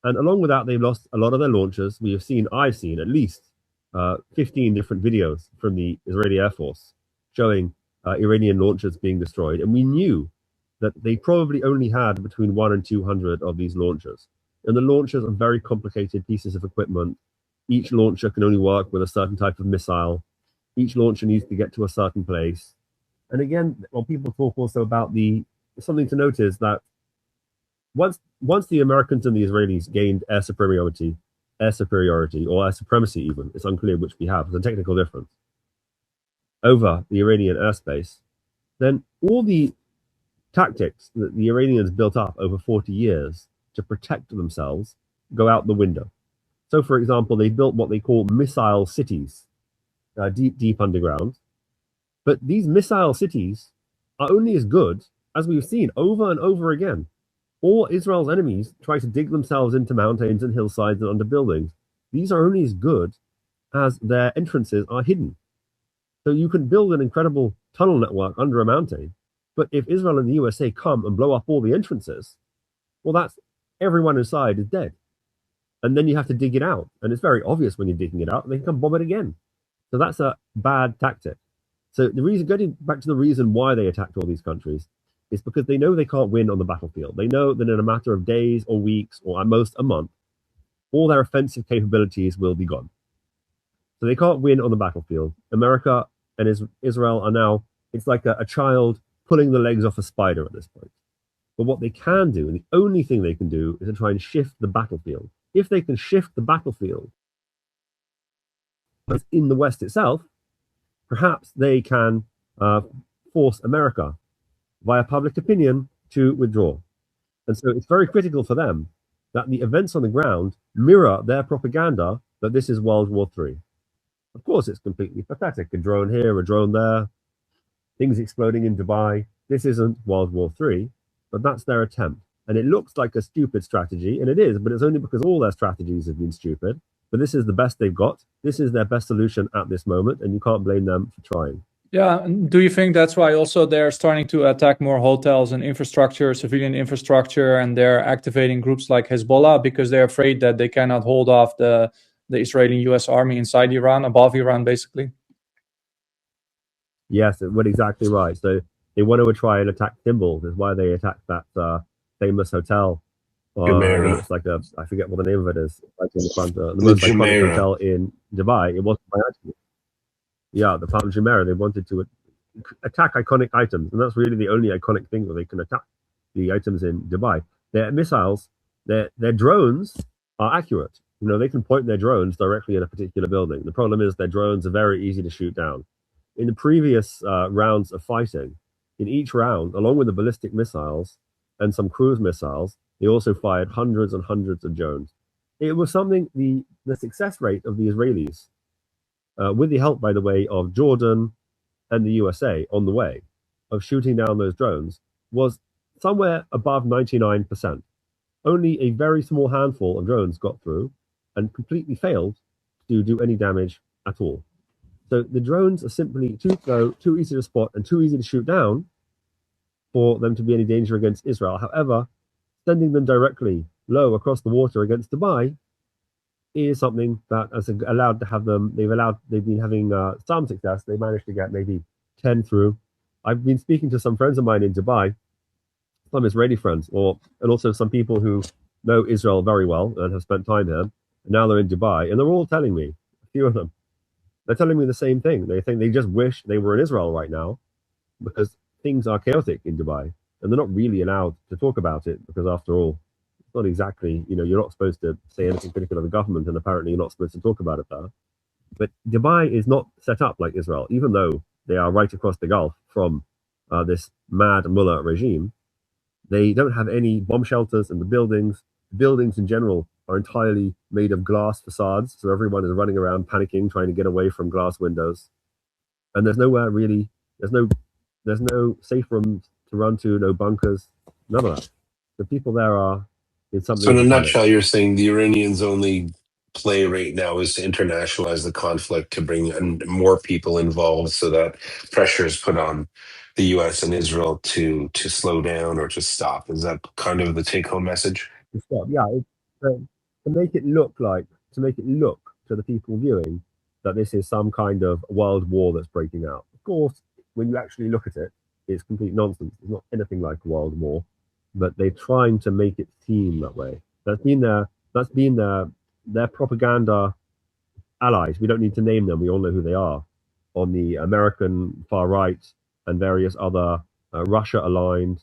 And along with that, they've lost a lot of their launchers. I've seen at least 15 different videos from the Israeli Air Force showing Iranian launchers being destroyed. And we knew that they probably only had between 1 and 200 of these launchers. And the launchers are very complicated pieces of equipment. Each launcher can only work with a certain type of missile. Each launcher needs to get to a certain place. And again, well, people talk also about something to note is that once the Americans and the Israelis gained air superiority, or air supremacy even, it's unclear which we have, there's a technical difference, over the Iranian airspace, then all the tactics that the Iranians built up over 40 years to protect themselves go out the window. So, for example, they built what they call missile cities, deep underground. But these missile cities are only as good as we've seen over and over again. All Israel's enemies try to dig themselves into mountains and hillsides and under buildings. These are only as good as their entrances are hidden. So you can build an incredible tunnel network under a mountain, but if Israel and the USA come and blow up all the entrances, well, that's everyone inside is dead. And then you have to dig it out. And it's very obvious when you're digging it out, and they can come bomb it again. So that's a bad tactic. So getting back to the reason why they attacked all these countries is because they know they can't win on the battlefield. They know that in a matter of days or weeks, or at most a month, all their offensive capabilities will be gone. So they can't win on the battlefield. America and Israel are now, it's like a child pulling the legs off a spider at this point. But what they can do, and the only thing they can do, is to try and shift the battlefield. If they can shift the battlefield in the West itself, perhaps they can force America via public opinion to withdraw. And so it's very critical for them that the events on the ground mirror their propaganda that this is World War III. Of course, it's completely pathetic. A drone here, a drone there, things exploding in Dubai. This isn't World War III, but that's their attempt. And it looks like a stupid strategy, and it is, but it's only because all their strategies have been stupid. But this is the best they've got. This is their best solution at this moment, and you can't blame them for trying. Yeah, and do you think that's why also they're starting to attack more hotels and infrastructure, civilian infrastructure, and they're activating groups like Hezbollah because they're afraid that they cannot hold off the Israeli U.S. army inside Iran, above Iran, basically? Yes, well, exactly right. So they want to try and attack symbols. Is why they attacked that famous hotel. It's like I forget what the name of it is. Like in the front, the most iconic hotel in Dubai. It wasn't by accident. Yeah, the Palm Jumeirah. They wanted to attack iconic items, and that's really the only iconic thing that they can attack. The items in Dubai. Their missiles, their drones are accurate. You know, they can point their drones directly at a particular building. The problem is their drones are very easy to shoot down. In the previous rounds of fighting, in each round, along with the ballistic missiles and some cruise missiles, they also fired hundreds and hundreds of drones. It was something, the success rate of the Israelis, with the help, by the way, of Jordan and the USA on the way, of shooting down those drones, was somewhere above 99%. Only a very small handful of drones got through and completely failed to do any damage at all. So the drones are simply too slow, too easy to spot, and too easy to shoot down for them to be any danger against Israel. However, sending them directly low across the water against Dubai is something that has allowed to have them. They've been having some success. They managed to get maybe 10 through. I've been speaking to some friends of mine in Dubai, some Israeli friends, and also some people who know Israel very well and have spent time here. And now they're in Dubai, and they're all telling me, a few of them, they're telling me the same thing. They think they just wish they were in Israel right now because things are chaotic in Dubai, and they're not really allowed to talk about it because, after all, it's not exactly, you're not supposed to say anything critical of the government, and apparently you're not supposed to talk about it there. But Dubai is not set up like Israel, even though they are right across the Gulf from this mad mullah regime. They don't have any bomb shelters, and the buildings in general are entirely made of glass facades, so everyone is running around panicking, trying to get away from glass windows. And there's nowhere really, there's no safe rooms to run to, no bunkers, none of that. The people there are in something. So in a nutshell, you're saying the Iranians only play right now is to internationalize the conflict, to bring more people involved, so that pressure is put on the U.S. and Israel to slow down or to stop. Is that kind of the take-home message? To stop. Yeah, to make it look like, to make it look to the people viewing that this is some kind of world war that's breaking out. Of course, when you actually look at it, it's complete nonsense. It's not anything like a world war, but they're trying to make it seem that way. That's been their propaganda allies. We don't need to name them. We all know who they are. On the American far right and various other Russia aligned,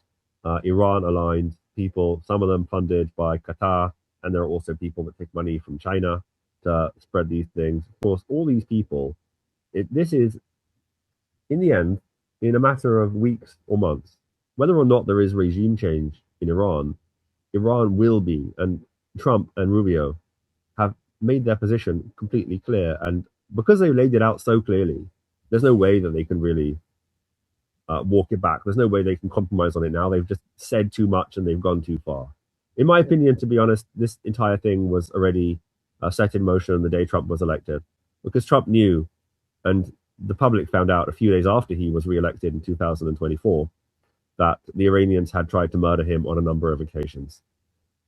Iran aligned people, some of them funded by Qatar, and there are also people that take money from China to spread these things. Of course, all these people, this is, in the end, in a matter of weeks or months, whether or not there is regime change in Iran, Iran will be, and Trump and Rubio have made their position completely clear. And because they laid it out so clearly, there's no way that they can really walk it back. There's no way they can compromise on it now. They've just said too much and they've gone too far. In my opinion, to be honest, this entire thing was already set in motion the day Trump was elected, because Trump knew, and the public found out a few days after he was re-elected in 2024, that the Iranians had tried to murder him on a number of occasions.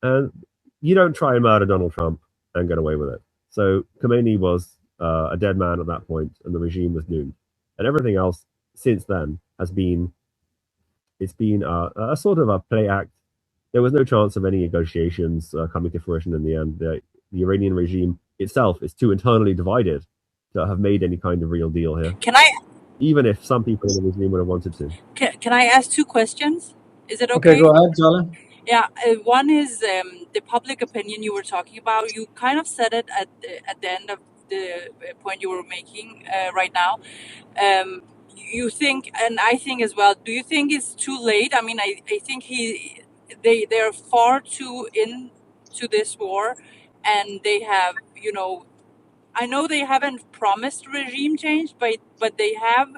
And you don't try and murder Donald Trump and get away with it. So Khomeini was a dead man at that point, and the regime was doomed. And everything else since then has been, it's been a sort of a play act. There was no chance of any negotiations coming to fruition in the end. The Iranian regime itself is too internally divided to have made any kind of real deal here. Can I Even if some people in the regime would have wanted to. can I ask two questions? Is it Okay, okay? go ahead, Jalen. Yeah, one is the public opinion you were talking about. You kind of said it at the end of the point you were making right now. You think, and I think as well. Do you think it's too late? I mean, I think they're far too into this war, and they have, you know, I know they haven't promised regime change, but they have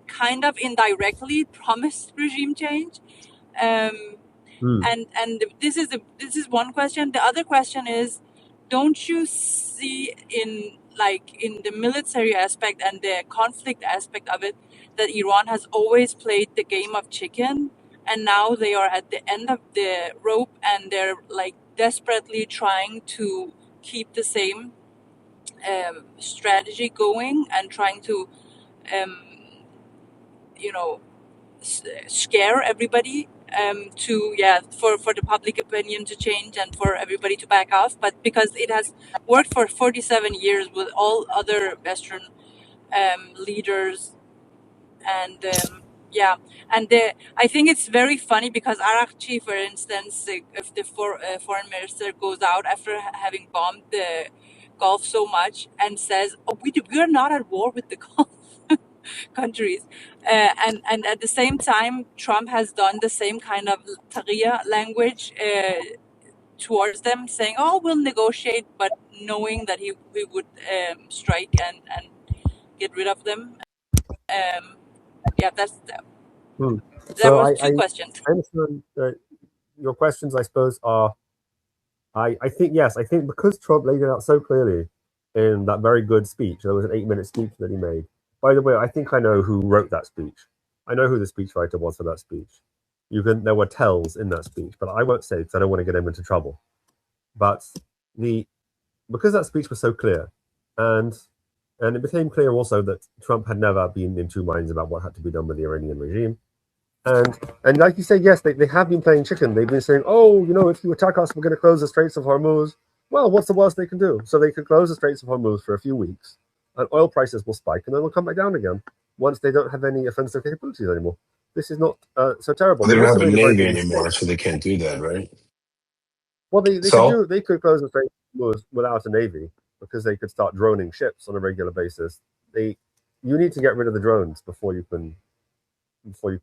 kind of indirectly promised regime change. And this is one question. The other question is, don't you see in the military aspect and the conflict aspect of it that Iran has always played the game of chicken, and now they are at the end of the rope and they're like desperately trying to keep the same strategy going and trying to you know scare everybody for the public opinion to change and for everybody to back off, but because it has worked for 47 years with all other Western leaders. And I think it's very funny because Arakchi, for instance, if the foreign minister goes out after having bombed the Gulf so much and says, "Oh, we are not at war with the Gulf countries," and at the same time, Trump has done the same kind of Sharia language towards them, saying, "Oh, we'll negotiate," but knowing that he would strike and get rid of them. That's that So was two questions. I understand your questions, I suppose, are, I think, yes, I think because Trump laid it out so clearly in that very good speech, there was an 8-minute speech that he made. By the way, I think I know who wrote that speech. I know who the speechwriter was for that speech. There were tells in that speech, but I won't say because I don't want to get him into trouble. But because that speech was so clear, and it became clear also that Trump had never been in two minds about what had to be done with the Iranian regime. And like you say, yes, they have been playing chicken. They've been saying, oh, if you attack us, we're going to close the Straits of Hormuz. Well, what's the worst they can do? So they could close the Straits of Hormuz for a few weeks, and oil prices will spike, and then they'll come back down again once they don't have any offensive capabilities anymore. This is not so terrible. Well, they They don't also have a made a very navy big mistake. anymore, so they can't do that, right? Well, So they could close the Straits of Hormuz without a navy because they could start droning ships on a regular basis. You need to get rid of the drones before you can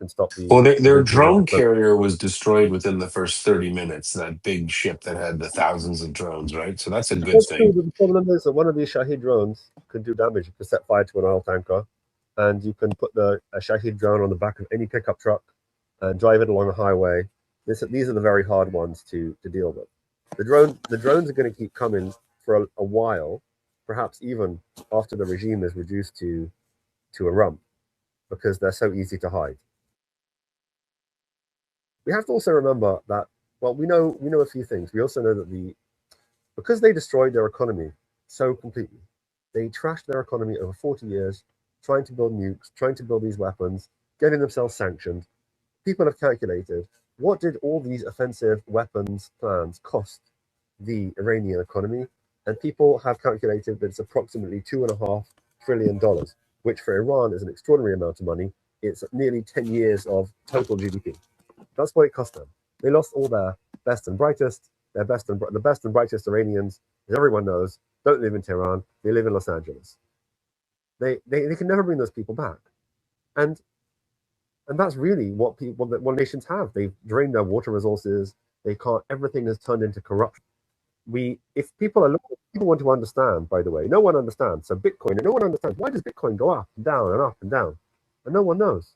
stop well, their the drone carrier was destroyed within the first 30 minutes. That big ship that had the thousands of drones, right? So that's a good That's true, thing. but the problem is that one of these Shahid drones can do damage. You can set fire to an oil tanker, and you can put a Shahid drone on the back of any pickup truck and drive it along a highway. These are the very hard ones to deal with. The drones are going to keep coming for a while, perhaps even after the regime is reduced to a rump, because they're so easy to hide. We have to also remember that, well, we know a few things. We also know that because they destroyed their economy so completely, they trashed their economy over 40 years, trying to build nukes, trying to build these weapons, getting themselves sanctioned. People have calculated, what did all these offensive weapons plans cost the Iranian economy? And people have calculated that it's approximately $2.5 trillion, which for Iran is an extraordinary amount of money. It's nearly 10 years of total GDP. That's what it cost them. They lost all their best and brightest. The best and brightest Iranians, as everyone knows, don't live in Tehran. They live in Los Angeles. They can never bring those people back. And that's really what nations have. They've drained their water resources. They can't. Everything has turned into corruption. If people want to understand, by the way, no one understands. So Bitcoin, and no one understands, why does Bitcoin go up and down and up and down? And no one knows.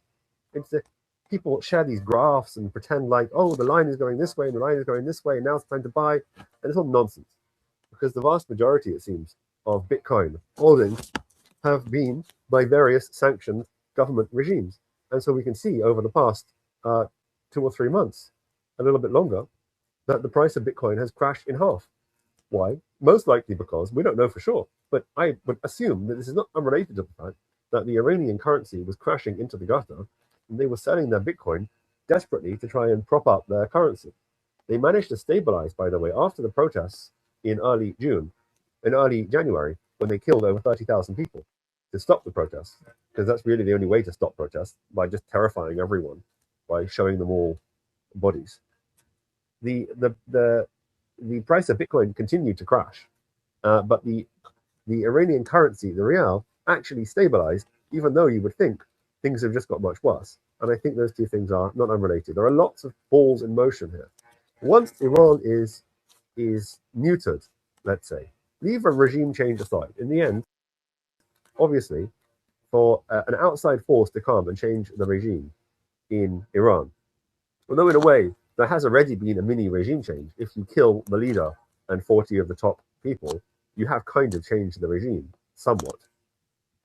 People share these graphs and pretend like, oh, the line is going this way and the line is going this way, and now it's time to buy. And it's all nonsense. Because the vast majority, it seems, of Bitcoin holdings have been by various sanctioned government regimes. And so we can see over the past 2 or 3 months, a little bit longer, that the price of Bitcoin has crashed in half. Why? Most likely because, we don't know for sure, but I would assume that this is not unrelated to the fact that the Iranian currency was crashing into the gutter, and they were selling their Bitcoin desperately to try and prop up their currency. They managed to stabilize, by the way, after the protests in early January, when they killed over 30,000 people to stop the protests, because that's really the only way to stop protests, by just terrifying everyone, by showing them all bodies. The price of Bitcoin continued to crash, but the Iranian currency, the rial, actually stabilized, even though you would think things have just got much worse. And I think those two things are not unrelated. There are lots of balls in motion here. Once Iran is neutered, let's say, leave a regime change aside. In the end, obviously, for an outside force to come and change the regime in Iran, although in a way there has already been a mini regime change. If you kill the leader and 40 of the top people, you have kind of changed the regime somewhat.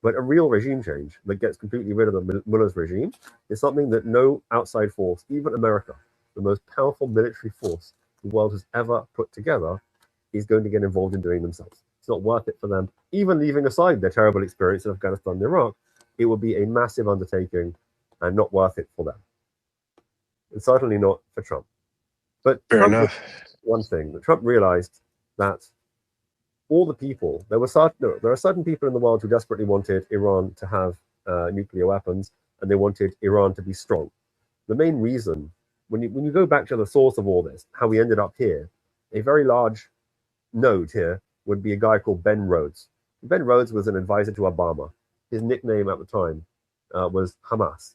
But a real regime change that gets completely rid of the mullah's regime is something that no outside force, even America, the most powerful military force the world has ever put together, is going to get involved in doing themselves. It's not worth it for them. Even leaving aside their terrible experience in Afghanistan and Iraq, it would be a massive undertaking and not worth it for them. And certainly not for Trump. But Fair Trump enough. one thing, that Trump realized that all the people, there are certain people in the world who desperately wanted Iran to have nuclear weapons, and they wanted Iran to be strong. The main reason, when you go back to the source of all this, how we ended up here, a very large node here would be a guy called Ben Rhodes. Ben Rhodes was an advisor to Obama. His nickname at the time was Hamas.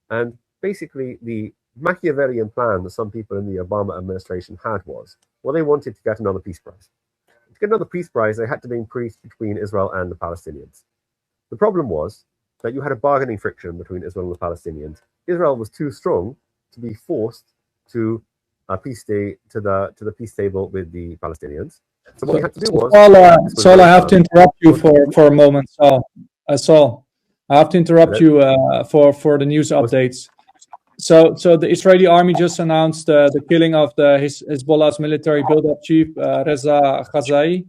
And basically the Machiavellian plan that some people in the Obama administration had was, well, they wanted to get another peace prize. To get another peace prize, they had to make peace between Israel and the Palestinians. The problem was that you had a bargaining friction between Israel and the Palestinians. Israel was too strong to be forced to to the peace table with the Palestinians. So what we had to do was, Saul, I have to interrupt you for a moment. Saul, I have to interrupt you for the news updates. So the Israeli army just announced the killing of Hezbollah's military build-up chief Reza Khazai.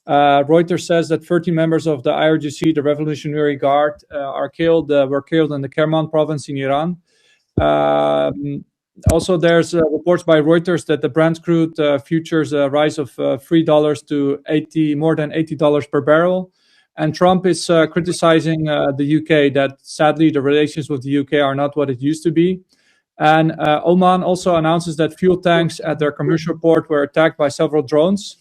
Reuters says that 30 members of the IRGC, the Revolutionary Guard, were killed in the Kerman province in Iran. Also, there's reports by Reuters that the Brent crude futures a rise of $3 to more than $80 per barrel. And Trump is criticizing the UK, that sadly the relations with the UK are not what it used to be. And Oman also announces that fuel tanks at their commercial port were attacked by several drones.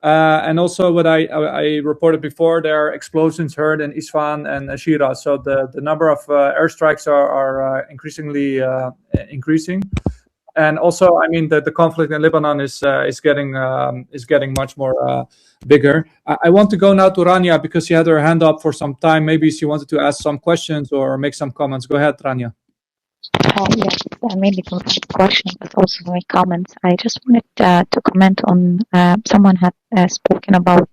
And also what I reported before, there are explosions heard in Isfahan and Shiraz. So the number of airstrikes are increasingly increasing. And also, I mean, the conflict in Lebanon is getting much more bigger. I want to go now to Rania because she had her hand up for some time. Maybe she wanted to ask some questions or make some comments. Go ahead, Rania. Yes, mainly for the question, but also my comments. I just wanted to comment on someone had spoken about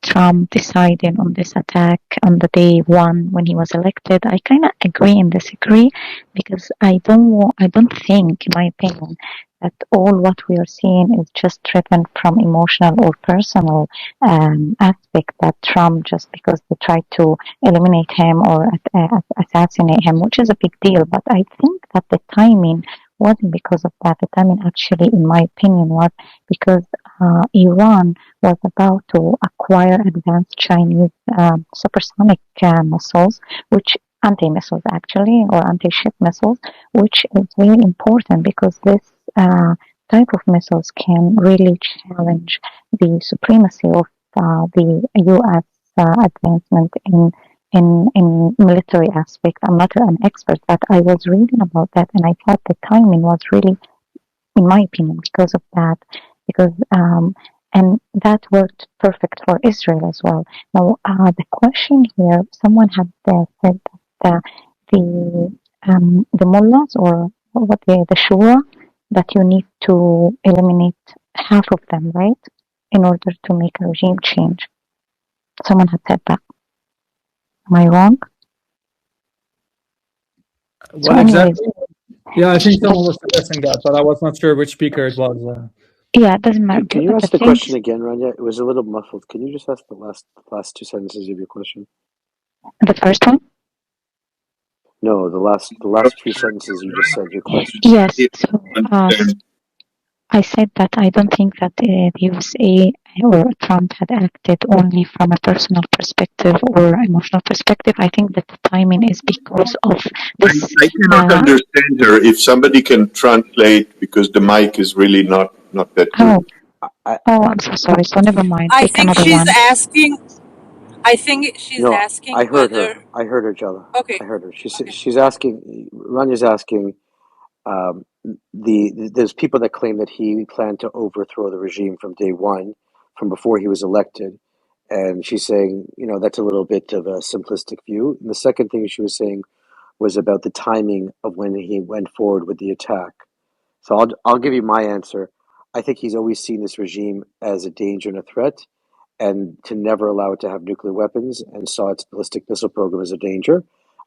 Trump deciding on this attack on the day one when he was elected. I kind of agree and disagree because I don't think, in my opinion, that all what we are seeing is just driven from emotional or personal aspect. That Trump, just because they tried to eliminate him or assassinate him, which is a big deal. But I think that the timing wasn't because of that. The timing actually, in my opinion, was because Iran was about to acquire advanced Chinese supersonic missiles, which anti-missiles actually, or anti-ship missiles, which is really important because this type of missiles can really challenge the supremacy of the U.S. Advancement in military aspect. I'm not an expert, but I was reading about that, and I thought the timing was really, in my opinion, because of that, because and that worked perfect for Israel as well. Now, the question here, someone had said that the mullahs or what the shura, that you need to eliminate half of them, right, in order to make a regime change. Someone had said that. Am I wrong? So, What anyways, exactly? Yeah, I think someone was suggesting that, but I was not sure which speaker it was. yeah, it doesn't matter. Can you The ask the thing question again, Rania? It was a little muffled. Can you just ask the last two sentences of your question? the first one. No, the last few sentences you just said your question. Yes. So I said that I don't think that the USA or Trump had acted only from a personal perspective or emotional perspective. I think that the timing is because of this. I cannot understand her. If somebody can translate, because the mic is really not that good. I'm so sorry. So never mind. I Take think another she's one. asking. I think she's No, I asking heard her. whether. I heard her, Jella. Okay. I heard her. Okay. She's asking. Ranya's asking. Um, there's people that claim that he planned to overthrow the regime from day one, from before he was elected, and she's saying, that's a little bit of a simplistic view. And the second thing she was saying was about the timing of when he went forward with the attack. So I'll give you my answer. I think he's always seen this regime as a danger and a threat, and to never allow it to have nuclear weapons, and saw its ballistic missile program as a danger.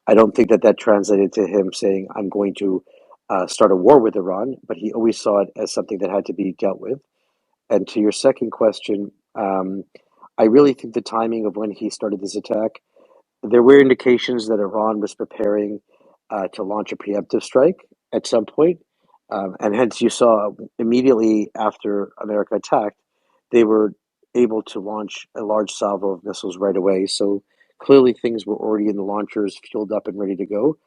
I don't think that translated to him saying, I'm going to start a war with Iran, but he always saw it as something that had to be dealt with. And to your second question, I really think the timing of when he started this attack, there were indications that Iran was preparing to launch a preemptive strike at some point. And hence, you saw immediately after America attacked, they were able to launch a large salvo of missiles right away. So clearly, things were already in the launchers, fueled up and ready to go.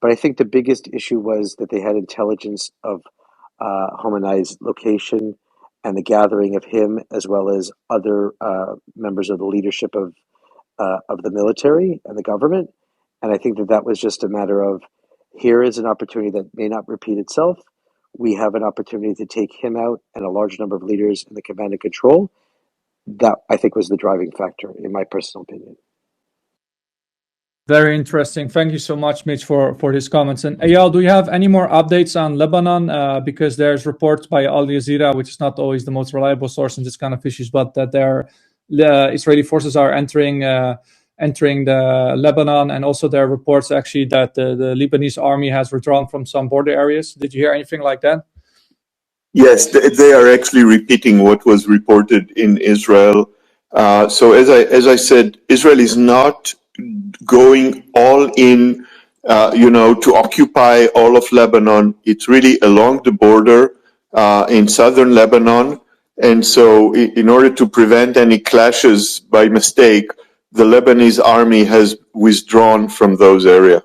But I think the biggest issue was that they had intelligence of Khamenei's location and the gathering of him, as well as other members of the leadership of the military and the government. And I think that was just a matter of, here is an opportunity that may not repeat itself. We have an opportunity to take him out and a large number of leaders in the command and control. That, I think, was the driving factor, in my personal opinion. Very interesting. Thank you so much, Mitch, for these comments. And Eyal, do you have any more updates on Lebanon? Because there's reports by Al Jazeera, which is not always the most reliable source in this kind of issues, but that the Israeli forces are entering the Lebanon, and also there are reports actually that the Lebanese army has withdrawn from some border areas. Did you hear anything like that? Yes, they are actually repeating what was reported in Israel. So as I said, Israel is not going all in, to occupy all of Lebanon. It's really along the border in southern Lebanon. And so in order to prevent any clashes by mistake, the Lebanese army has withdrawn from those areas.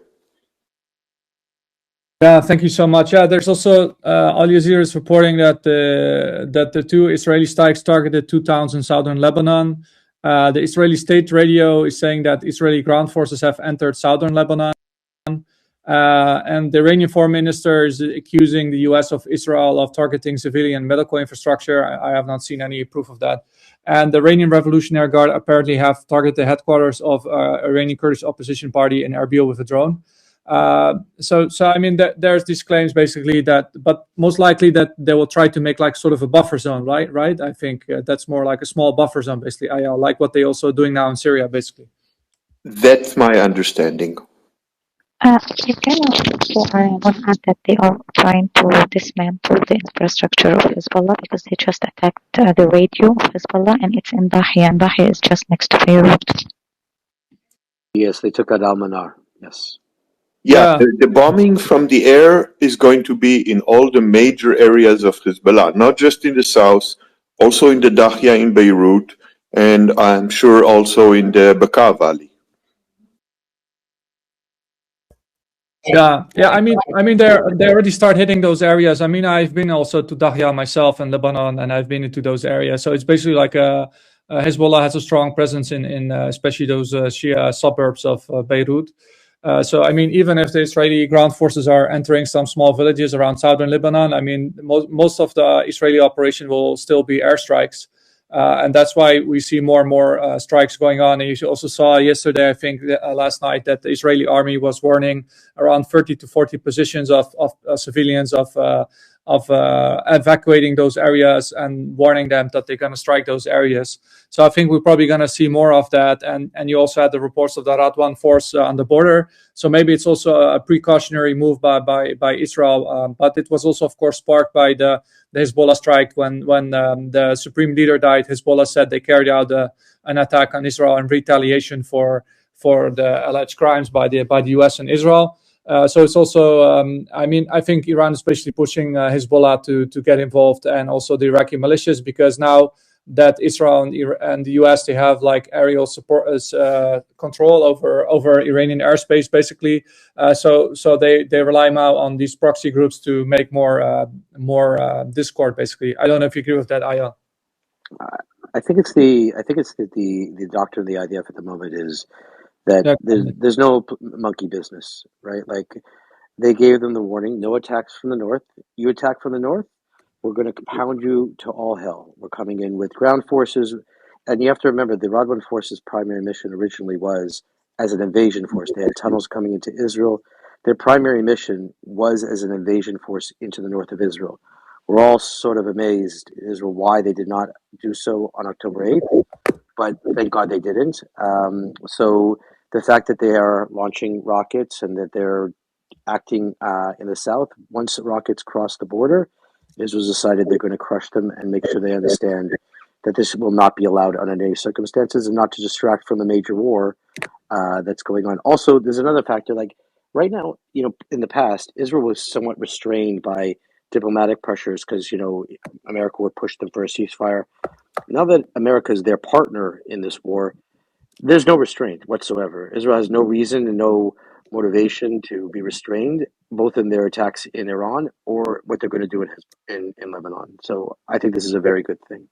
Yeah, thank you so much. Yeah, there's also Al Jazeera is reporting that the two Israeli strikes targeted two towns in southern Lebanon. The Israeli state radio is saying that Israeli ground forces have entered southern Lebanon. And the Iranian foreign minister is accusing the US of Israel of targeting civilian medical infrastructure. I have not seen any proof of that. And the Iranian Revolutionary Guard apparently have targeted the headquarters of Iranian Kurdish opposition party in Erbil with a drone. So I mean, there's these claims basically that, but most likely that they will try to make like sort of a buffer zone, right? Right. I think that's more like a small buffer zone, basically. Like what they also doing now in Syria, basically. That's my understanding. You can also want to add that they are trying to dismantle the infrastructure of Hezbollah because they just attacked the radio of Hezbollah and it's in Dahia, and Dahia is just next to Beirut. Yes, they took out Al-Manar. Yes. Yeah, the bombing from the air is going to be in all the major areas of Hezbollah, not just in the south, also in the Dahia in Beirut, and I'm sure also in the Bekaa Valley. Yeah. I mean, they already start hitting those areas. I mean, I've been also to Dahia myself in Lebanon, and I've been into those areas. So it's basically like Hezbollah has a strong presence in especially those Shia suburbs of Beirut. So I mean, even if the Israeli ground forces are entering some small villages around southern Lebanon, I mean, most of the Israeli operation will still be airstrikes. And that's why we see more and more strikes going on. And you also saw yesterday, I think last night, that the Israeli army was warning around 30 to 40 positions of civilians of evacuating those areas and warning them that they're going to strike those areas. So I think we're probably going to see more of that. And you also had the reports of the Radwan force on the border. So maybe it's also a precautionary move by Israel. But it was also, of course, sparked by the Hezbollah strike when the supreme leader died. Hezbollah said they carried out an attack on Israel in retaliation for the alleged crimes by the US and Israel. So it's also, I mean, I think Iran is basically pushing Hezbollah to get involved, and also the Iraqi militias, because now that Israel and the US, they have like aerial support control over Iranian airspace, basically. So they rely now on these proxy groups to make more discord, basically. I don't know if you agree with that, Ayan. I think it's the doctrine of the IDF at the moment is that there's no monkey business, right? Like, they gave them the warning: no attacks from the north. You attack from the north, we're going to pound you to all hell. We're coming in with ground forces. And you have to remember, the Radwan Force's primary mission originally was as an invasion force. They had tunnels coming into Israel. Their primary mission was as an invasion force into the north of Israel. We're all sort of amazed in Israel why they did not do so on October 8th, but thank God they didn't. So the fact that they are launching rockets and that they're acting in the south, once the rockets cross the border, Israel's decided they're going to crush them and make sure they understand that this will not be allowed under any circumstances, and not to distract from the major war that's going on. Also, there's another factor. Like right now, in the past, Israel was somewhat restrained by diplomatic pressures because, America would push them for a ceasefire. Now that America is their partner in this war, there's no restraint whatsoever. Israel has no reason and no motivation to be restrained, both in their attacks in Iran or what they're going to do in Lebanon. So I think this is a very good thing.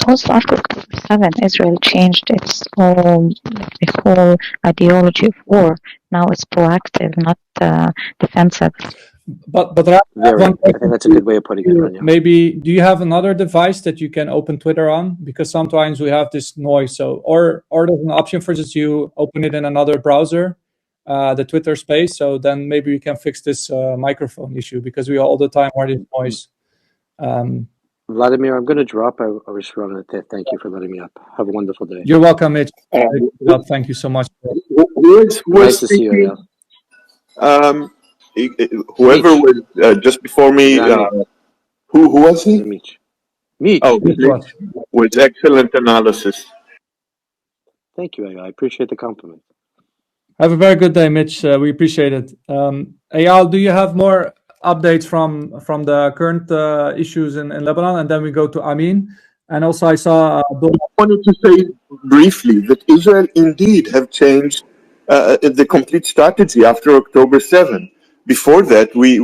Also, after October 7, Israel changed its whole ideology of war. Now it's proactive, not defensive. But I think that's a good way of putting it, Rania. Maybe, do you have another device that you can open Twitter on? Because sometimes we have this noise. So, or there's an option for just you open it in another browser, the Twitter space. So then maybe we can fix this microphone issue, because we all the time hear this noise. Vladimir, I'm going to drop. I was running to thank you for letting me up. Have a wonderful day. You're welcome, Mitch. Thank you so much. Nice to see you. Whoever was just before me, who was he? Mitch. Oh, Mitch was excellent analysis. Thank you, I appreciate the compliment. Have a very good day, Mitch. We appreciate it. Eyal, do you have more updates from the current issues in Lebanon? And then we go to Amin. And also I saw... I wanted to say briefly that Israel indeed have changed the complete strategy after October 7. Before that, we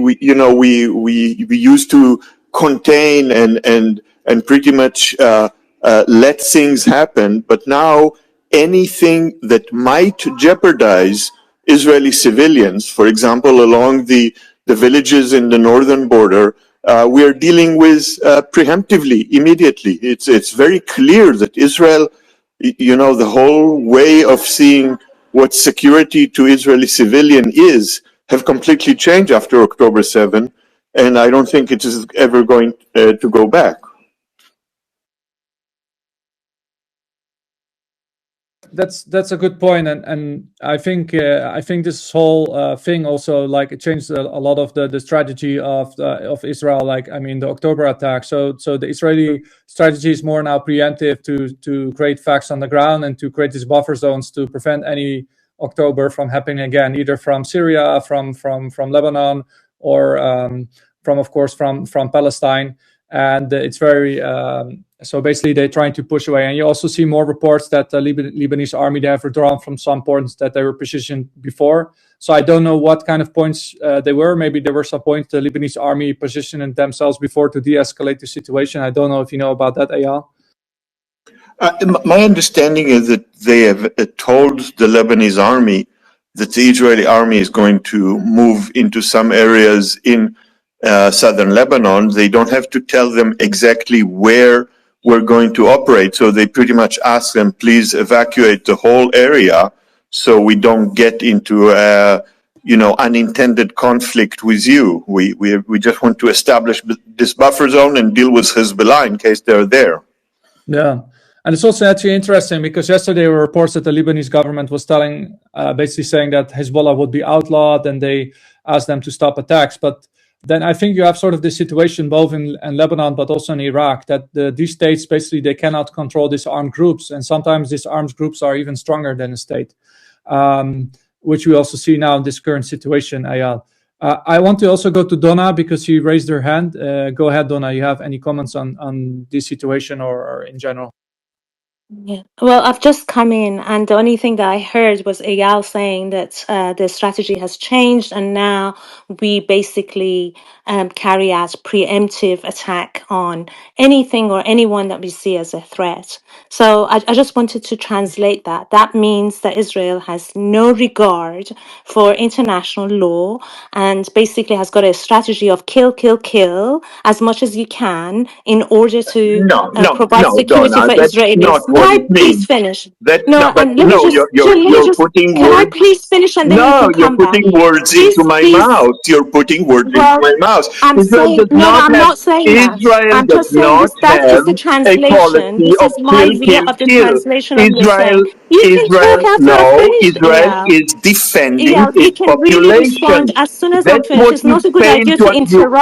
used to contain and pretty much let things happen. But now anything that might jeopardize Israeli civilians, for example, along the villages in the northern border, we are dealing with preemptively, immediately. It's very clear that Israel, the whole way of seeing what security to Israeli civilian is have completely changed after October 7, and I don't think it is ever going to go back. That's a good point, and I think this whole thing also, like, it changed a lot of the strategy of Israel. Like, I mean, the October attack. So the Israeli strategy is more now preemptive to create facts on the ground and to create these buffer zones to prevent any October from happening again, either from Syria, from Lebanon, or from, of course, from Palestine. And it's very so basically they're trying to push away. And you also see more reports that the Lebanese army, they have withdrawn from some points that they were positioned before. So I don't know what kind of points they were. Maybe there were some points the Lebanese army positioned themselves before to de-escalate the situation. I don't know if you know about that, Eyal. My understanding is that they have told the Lebanese army that the Israeli army is going to move into some areas in southern Lebanon. They don't have to tell them exactly where we're going to operate. So they pretty much ask them, please evacuate the whole area so we don't get into unintended conflict with you. We just want to establish this buffer zone and deal with Hezbollah in case they're there. Yeah. And it's also actually interesting because yesterday were reports that the Lebanese government was basically saying that Hezbollah would be outlawed, and they asked them to stop attacks. But then I think you have sort of this situation both in Lebanon but also in Iraq, that these states, basically, they cannot control these armed groups. And sometimes these armed groups are even stronger than the state, which we also see now in this current situation, Ayal. I want to also go to Donna because she raised her hand. Go ahead, Donna. You have any comments on this situation or in general? Yeah. Well, I've just come in, and the only thing that I heard was Eyal saying that the strategy has changed, and now we basically carry out preemptive attack on anything or anyone that we see as a threat. So I just wanted to translate that. That means that Israel has no regard for international law and basically has got a strategy of kill, kill, kill as much as you can in order to provide No, security Donna, for that's Israelis. not May what I it please means. finish? That No, no, but and no, Jill, let me you're just, putting can I words. please finish and then you No, can you're come back? putting words into Please, my please. mouth. You're putting words into Well, my mouth. I'm Israel saying, does no, not I'm have. not saying that. Israel I'm does just saying not this, that's have just the a translation. policy This of is kill, my view kill, of the kill. translation of you're Israel, saying. You can talk Israel, after I no, finished, Israel Eyal. is defending Eyal, you its can really respond population. as soon as I'm That's finished. what It's you not a good fail idea to. to interrupt.